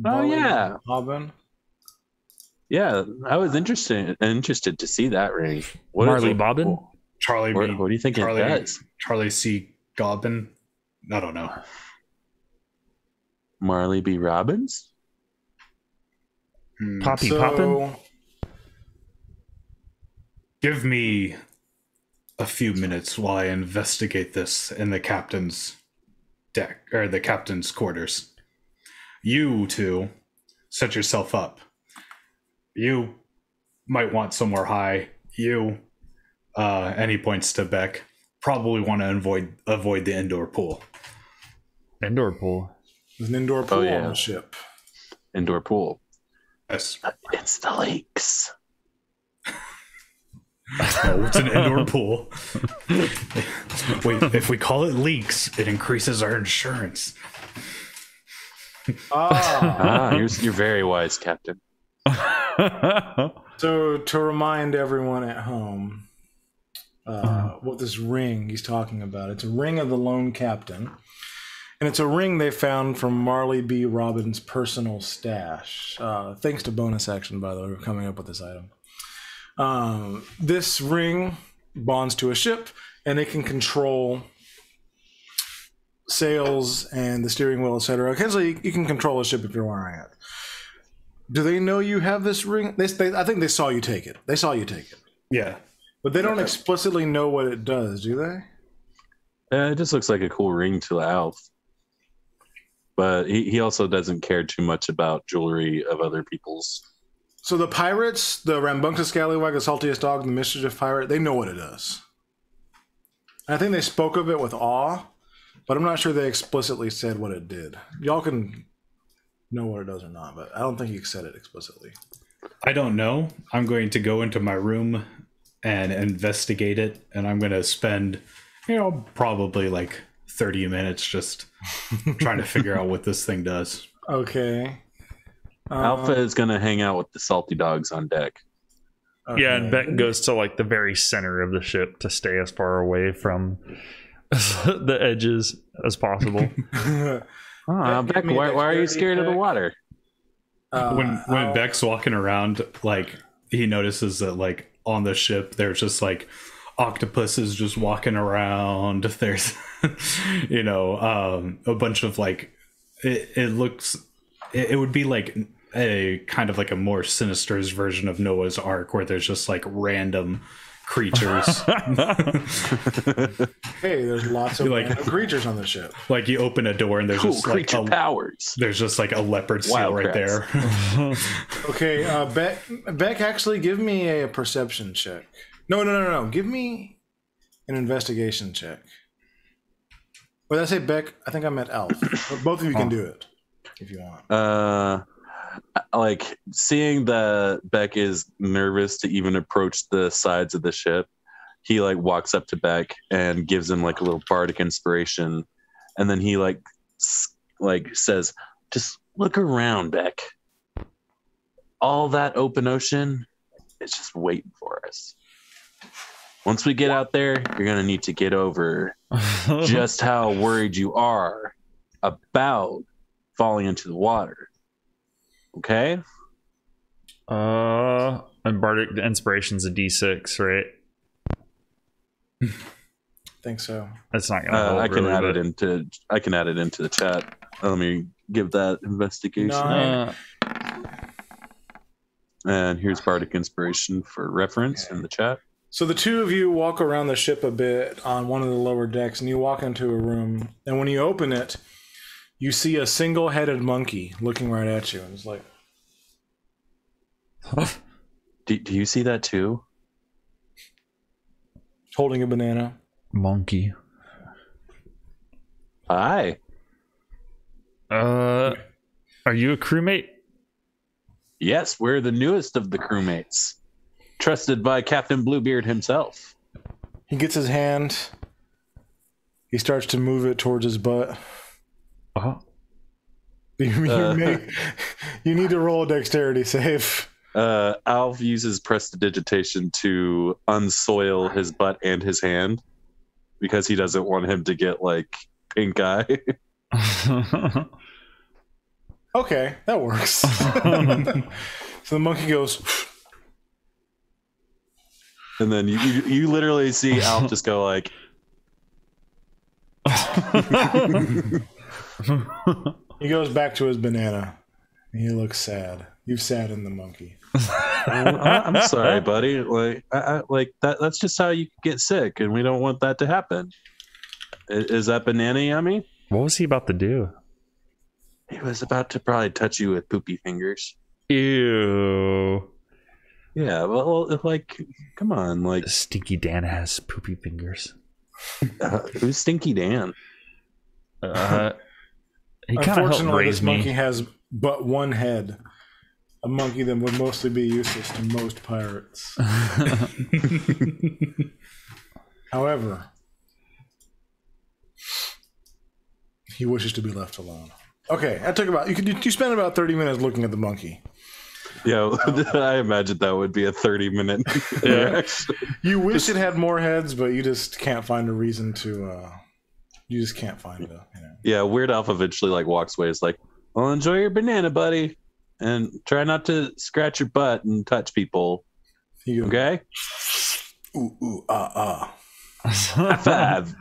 Oh, yeah. Hobbin. Yeah, I was interested to see that ring. What Marley is it? Bobbin? Charlie What, B. what do you think it does? Charlie C. Gobbin? I don't know. Marley B. Robbins? Poppy Poppin? Give me a few minutes while I investigate this in the captain's deck, or the captain's quarters. You two, set yourself up. You might want somewhere high. You, any points to Beck, probably want to avoid the indoor pool. Indoor pool. There's an indoor pool yeah. on the ship. Indoor pool. Yes. It's the lakes. Oh, it's an indoor pool. Wait, if we call it leaks, it increases our insurance. You're very wise, Captain. So to remind everyone at home what this ring he's talking about, it's a ring of the lone captain, and it's a ring they found from Marley B. Robbins' personal stash. Thanks to bonus action, by the way, for coming up with this item. This ring bonds to a ship, and it can control sails and the steering wheel, etc. Occasionally, you can control a ship if you're wearing it. Do they know you have this ring? I think they saw you take it. They saw you take it. Yeah. But they don't explicitly know what it does, do they? It just looks like a cool ring to Alf. But he also doesn't care too much about jewelry of other people's. So the pirates, the rambunctious scallywag, the saltiest dog, the mischief pirate, they know what it does. And I think they spoke of it with awe, but I'm not sure they explicitly said what it did. Y'all can know what it does or not, but I don't think he said it explicitly. I don't know. I'm going to go into my room and investigate it, and I'm going to spend, probably like 30 minutes just trying to figure out what this thing does. Okay. Alpha is going to hang out with the salty dogs on deck. Okay. Yeah, and Beck goes to like the very center of the ship to stay as far away from the edges as possible. Beck, why are you scared of the water? When Beck's walking around, like he notices that like on the ship there's just like octopuses just walking around. There's a bunch of like it looks it would be like a kind of like a more sinister version of Noah's Ark where there's just like random creatures. Hey, there's lots of Like- random creatures on the ship. Like you open a door and there's Cool just like creature powers. there's just like a leopard seal right there. Okay, Beck, actually give me a perception check. No. Give me an investigation check. Or did I say Beck? I think I meant Elf. But both of you can do it if you want. Like seeing that Beck is nervous to even approach the sides of the ship, he like walks up to Beck and gives him like a little bardic inspiration, and then he like says, "Just look around, Beck. All that open ocean is just waiting for us. Once we get out there, you're gonna need to get over just how worried you are about falling into the water. Okay?" And bardic inspiration's a D6, right? Think so. That's not gonna hold, I can really, add but- it into the chat. Let me give that investigation. Nine. And here's bardic inspiration for reference in the chat. So the two of you walk around the ship a bit on one of the lower decks, and you walk into a room. And when you open it, you see a single-headed monkey looking right at you, and it's like, Do you see that too? holding a banana. Monkey. Hi. Are you a crewmate? Yes, we're the newest of the crewmates, trusted by Captain Bluebeard himself. He gets his hand. He starts to move it towards his butt. You need to roll a dexterity save. Alf uses prestidigitation to unsoil his butt and his hand because he doesn't want him to get like pink eye. Okay, that works. So the monkey goes, And then you literally see Alf just go like, he goes back to his banana. And he looks sad. You've saddened the monkey. I'm sorry, buddy. Like, I like that. That's just how you get sick, and we don't want that to happen. Is that banana yummy? What was he about to do? He was about to probably touch you with poopy fingers. Ew. Yeah, well, like, come on, like, Stinky Dan has poopy fingers. who's Stinky Dan? He kind of helped Unfortunately, raise this me. monkey has but one head. A monkey that would mostly be useless to most pirates. However, he wishes to be left alone. Okay, that took about you spent about 30 minutes looking at the monkey. Yeah, I imagine that would be a 30-minute interaction. You wish it had more heads, but you just can't find a reason to. You just can't find it. Yeah, Weird Alf eventually like walks away. Is like, "Well, enjoy your banana, buddy, and try not to scratch your butt and touch people." He goes, Okay, ooh, ooh, ah. high five,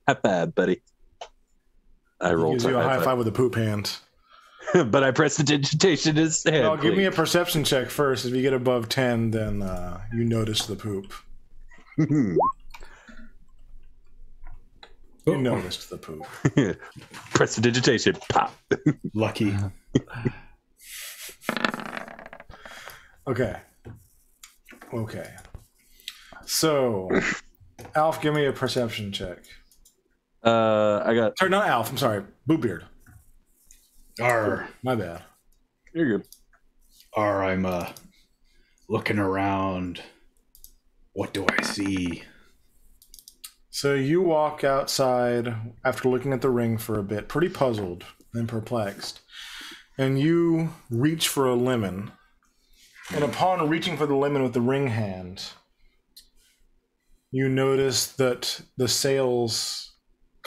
high five, buddy. I He rolled gives you a high five with a poop hand. but I pressed the digitation his hand. Well, give me a perception check first. If you get above 10, then you notice the poop. You noticed the poop. Press the digitation. Pop. Lucky. Okay. So, Alf, give me a perception check. I got. Sorry, not Alf. I'm sorry. Bluebeard. Arr, My bad. You're good. I'm looking around. What do I see? So you walk outside after looking at the ring for a bit, pretty puzzled and perplexed. And you reach for a lemon. And upon reaching for the lemon with the ring hand, you notice that the sails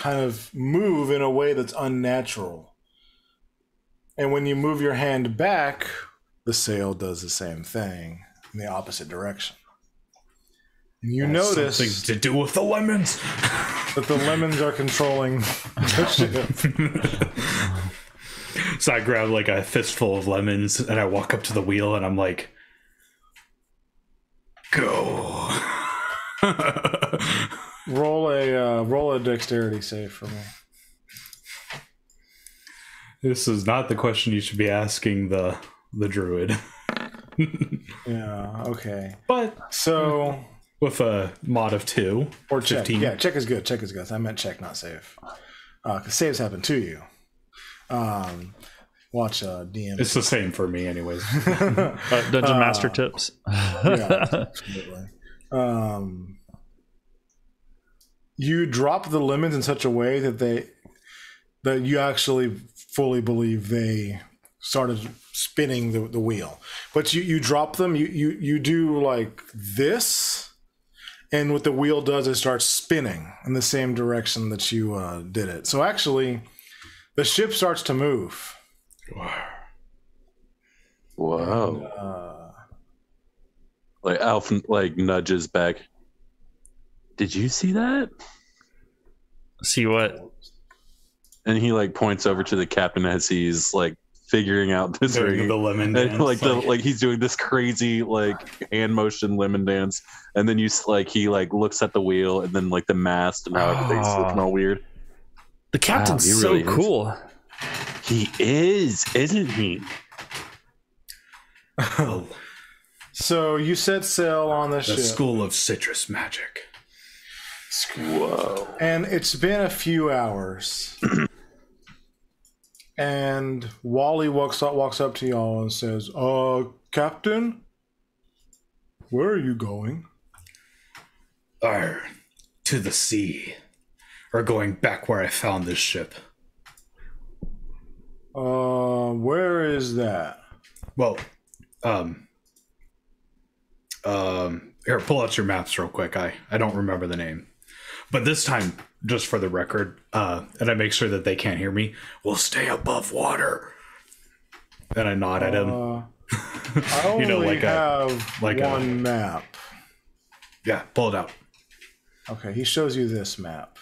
kind of move in a way that's unnatural. And when you move your hand back, the sail does the same thing in the opposite direction. And you notice something to do with the lemons. that the lemons are controlling the ship. So I grab like a fistful of lemons and I walk up to the wheel and I'm like, go. Roll a dexterity save for me. This is not the question you should be asking the druid. Yeah, okay. But So, with a mod of 2 or check. 15. Yeah, check is good. Check is good. I meant check, not save. Because saves happen to you. Watch DM. It's the same for me anyways. Dungeon Master tips. Yeah, absolutely. You drop the lemons in such a way that you actually fully believe they started spinning the wheel. But you drop them, you do like this, and what the wheel does is start spinning in the same direction that you did it. So actually, the ship starts to move. Whoa. Like Alf like nudges back. Did you see that? See what? And he like points over to the captain as he's like figuring out this Doing ring. the lemon And, dance. like he's doing this crazy like hand motion lemon dance, and then he like looks at the wheel and then like the mast and how everything's looking all weird. The captain's Wow, he so really is. cool. He is, isn't he? So you set sail on the The ship. school of citrus magic. Whoa. And it's been a few hours. And Wally walks up to y'all and says, Captain, where are you going? To the sea. Or going back where I found this ship. Where is that? Well, here, pull out your maps real quick. I don't remember the name. But this time, just for the record, and I make sure that they can't hear me, we'll stay above water. And I nod at him. I only have like one map. Yeah, pull it out. Okay, he shows you this map.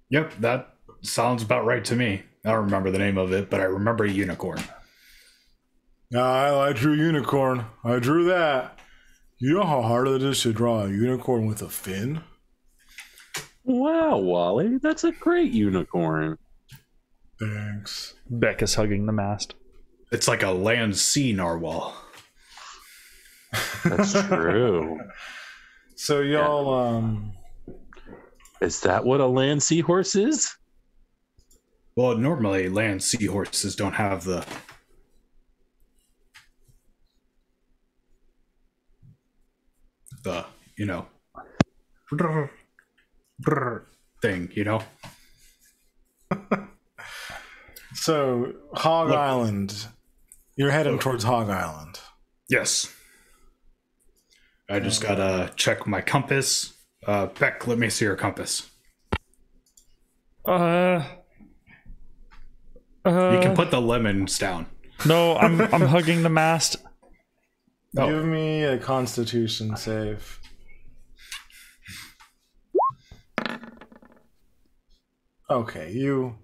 Yep, that sounds about right to me. I don't remember the name of it, but I remember a unicorn. I drew unicorn. I drew that. You know how hard it is to draw a unicorn with a fin? Wow, Wally, that's a great unicorn. Thanks. Beck is hugging the mast. It's like a land sea narwhal. That's true. So y'all, Is that what a land seahorse is? Well, normally land seahorses don't have the you know, thing, you know? So Hog Look. Island. You're heading towards Hog Island. Yes. I just gotta check my compass. Beck, let me see your compass. You You can put the lemons down. No, I'm hugging the mast. Oh. Give me a Constitution save. Okay, you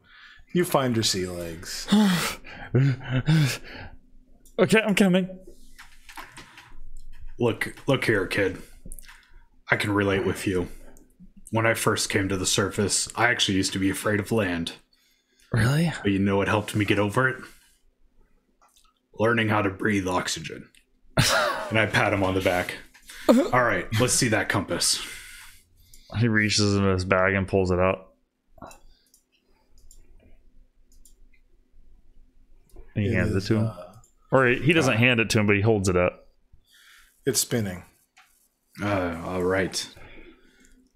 find your sea legs. Okay, I'm coming. Look here, kid. I can relate with you. When I first came to the surface, I actually used to be afraid of land. Really? But you know what helped me get over it? Learning how to breathe oxygen. And I pat him on the back. All right, let's see that compass. He reaches into his bag and pulls it out. And he hands it to him. Or he doesn't hand it to him, but he holds it up. It's spinning. All right.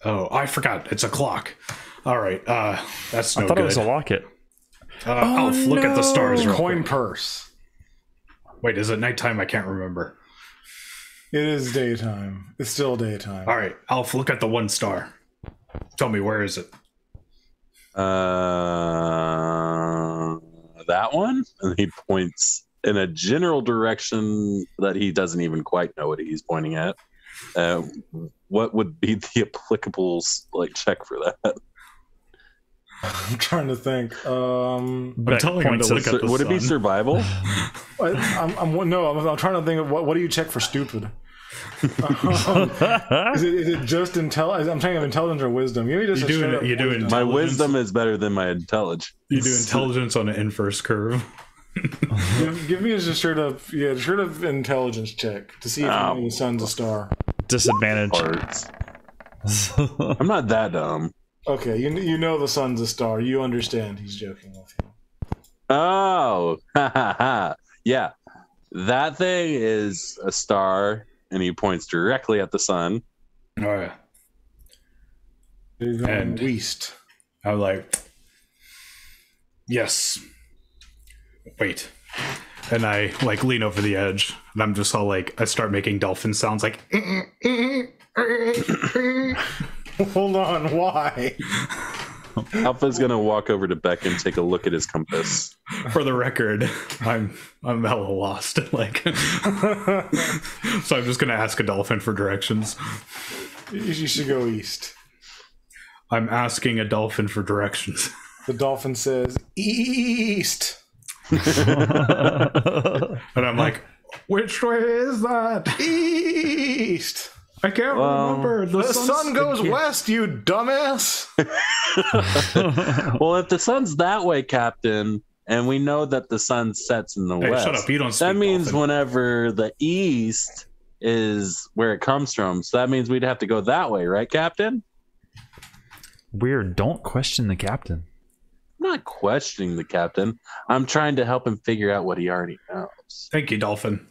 Oh, I forgot. It's a clock. All right. That's no I thought good. it was a locket. Alf, look at the stars. Real Coin quick. purse. Wait, is it nighttime? I can't remember. It is daytime. It's still daytime. All right, Alf, look at the one star. Tell me, where is it? That one, and he points in a general direction that he doesn't even quite know what he's pointing at. What would be the applicable check for that? I'm trying to think. I'm telling him to look at the Would it be sun. survival? I'm trying to think of what do you check for stupid? Is it just intelligence? I'm thinking of intelligence or wisdom. Give me just You do wisdom. My wisdom is better than my intelligence. You do intelligence on an inverse curve. Give me just straight up intelligence check to see if you know the sun's a star. Disadvantage. Parts. I'm not that dumb. Okay, you know the sun's a star. You understand he's joking with you. Oh, yeah. That thing is a star, and he points directly at the sun. All right. And west. I'm like, yes. Wait. And I lean over the edge, and I'm just all I start making dolphin sounds like. Hold on, why? Alpha's gonna walk over to Beck and take a look at his compass. For the record, I'm hella lost. So I'm just gonna ask a dolphin for directions. You should go east. I'm asking a dolphin for directions. The dolphin says east. And I'm like, which way is that? East. I can't remember. The sun goes west, you dumbass. Well, if the sun's that way, Captain, and we know that the sun sets in the west, shut up. You don't speak that means dolphin. whenever the east is where it comes from, so that means we'd have to go that way, right, Captain? Weird. Don't question the captain. I'm not questioning the captain. I'm trying to help him figure out what he already knows. Thank you, dolphin.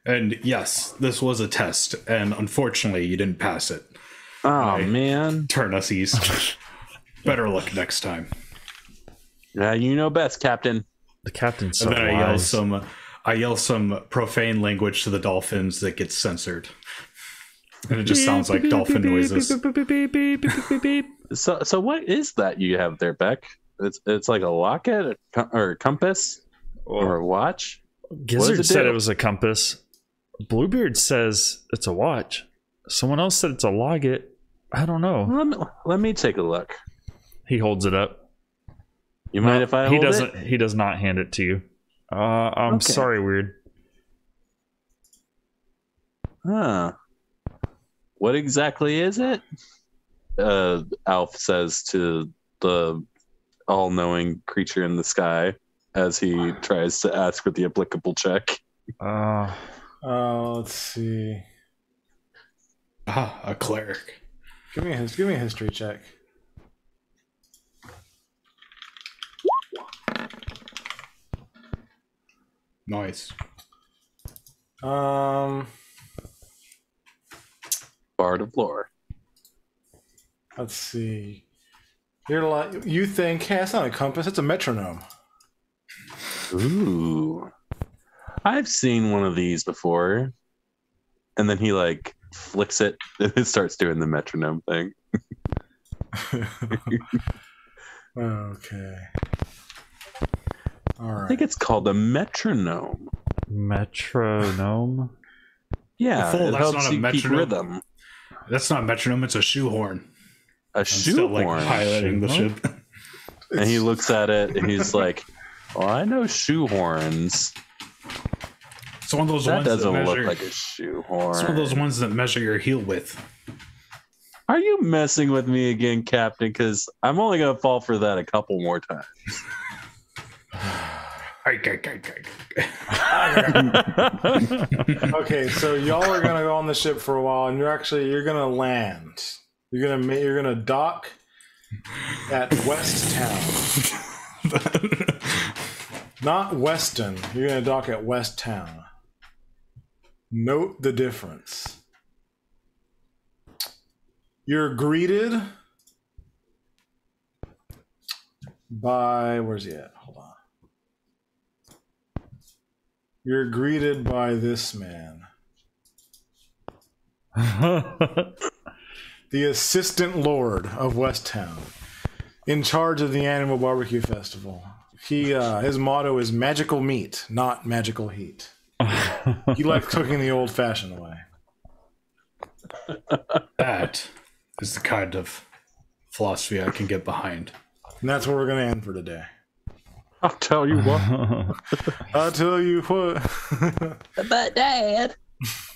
And yes, this was a test, and unfortunately, you didn't pass it. Oh, man. Turn us east. Better luck next time. Yeah, you know best, Captain. The captain's so And then wise. I yell some profane language to the dolphins that gets censored. And it just sounds like dolphin noises. So what is that you have there, Beck? It's like a locket or a compass or a watch? Gizzard it said do? it was a compass. Bluebeard says it's a watch. Someone else said it's a logget. I don't know. Let me take a look. He holds it up. You mind if I hold it? He does not hand it to you. I'm Okay. sorry, Weird. Huh. What exactly is it? Alf says to the all-knowing creature in the sky as he tries to ask for the applicable check. Let's see. A cleric. Give me a history check. Nice. Bard of lore. Let's see. You think, hey, it's not a compass, it's a metronome. Ooh. I've seen one of these before. And then he flicks it and it starts doing the metronome thing. Okay. All I right. think it's called a metronome. Metronome. Yeah, Fool, it that's helps not a you keep metronome. rhythm. That's not a metronome, it's a shoehorn. A I'm still shoehorn. highlighting the ship. And he looks at it and he's like, "Oh, I know shoehorns. It's one of those That ones doesn't that look measure. like a shoehorn." It's one of those ones that measure your heel width. Are you messing with me again, Captain? Because I'm only going to fall for that a couple more times. Okay, so y'all are gonna go on the ship for a while, and you're gonna land. You're gonna dock at West Town, not Weston. You're gonna dock at West Town. Note the difference. You're greeted by where's he at? Hold on. You're greeted by this man. the assistant lord of West Town, in charge of the Animal Barbecue Festival. His motto is magical meat, not magical heat. He likes cooking the old-fashioned way. That is the kind of philosophy I can get behind. And that's where we're going to end for today. I'll tell you what. I'll tell you what. But Dad,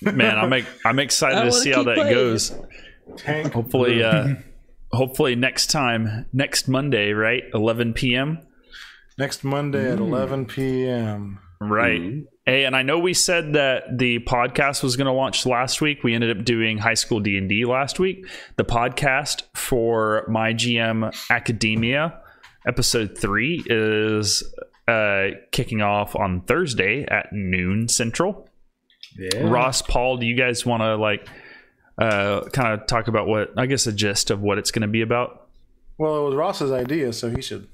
Man, I'm excited to see how that goes. Tank. Hopefully next Monday, right? 11 p.m. Next Monday at 11 p.m. Right. Hey, and I know we said that the podcast was going to launch last week. We ended up doing High School D&D last week. The podcast for My GM Academia, episode 3, is kicking off on Thursday at noon Central. Yeah. Ross, Paul, do you guys want to kind of talk about a gist of what it's going to be about? Well, it was Ross's idea, so he should.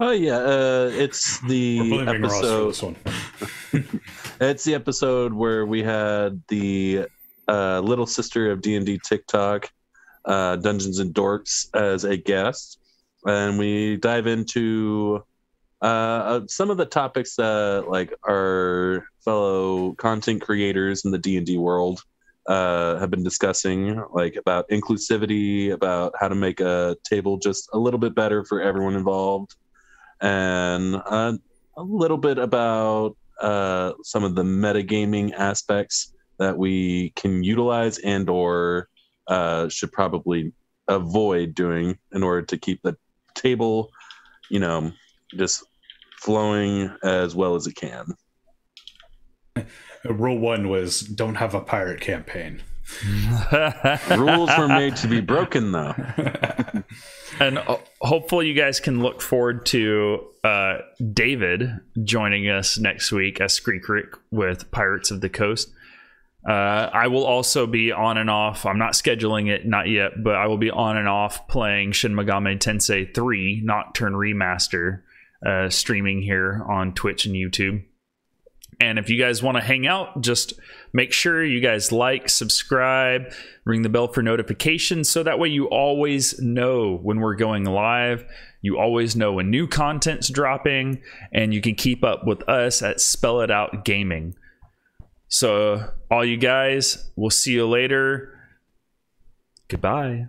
Oh yeah, it's the We're blaming Ross for this episode. one. It's the episode where we had the little sister of D&D TikTok, Dungeons and Dorks, as a guest, and we dive into some of the topics that our fellow content creators in the D&D world have been discussing, about inclusivity, about how to make a table just a little bit better for everyone involved, and a little bit about some of the metagaming aspects that we can utilize and or should probably avoid doing in order to keep the table, just flowing as well as it can. Rule 1 was don't have a pirate campaign. Rules were made to be broken, though. And hopefully you guys can look forward to David joining us next week as Skreek Rick with Pirates of the Coast. I will also be on and off. I'm not scheduling it, not yet, but I will be on and off playing Shin Megami Tensei 3 Nocturne Remaster, streaming here on Twitch and YouTube. And if you guys want to hang out, just make sure you guys subscribe, ring the bell for notifications, so that way you always know when we're going live. You always know when new content's dropping, and you can keep up with us at Spell It Out Gaming. So all you guys, we'll see you later. Goodbye.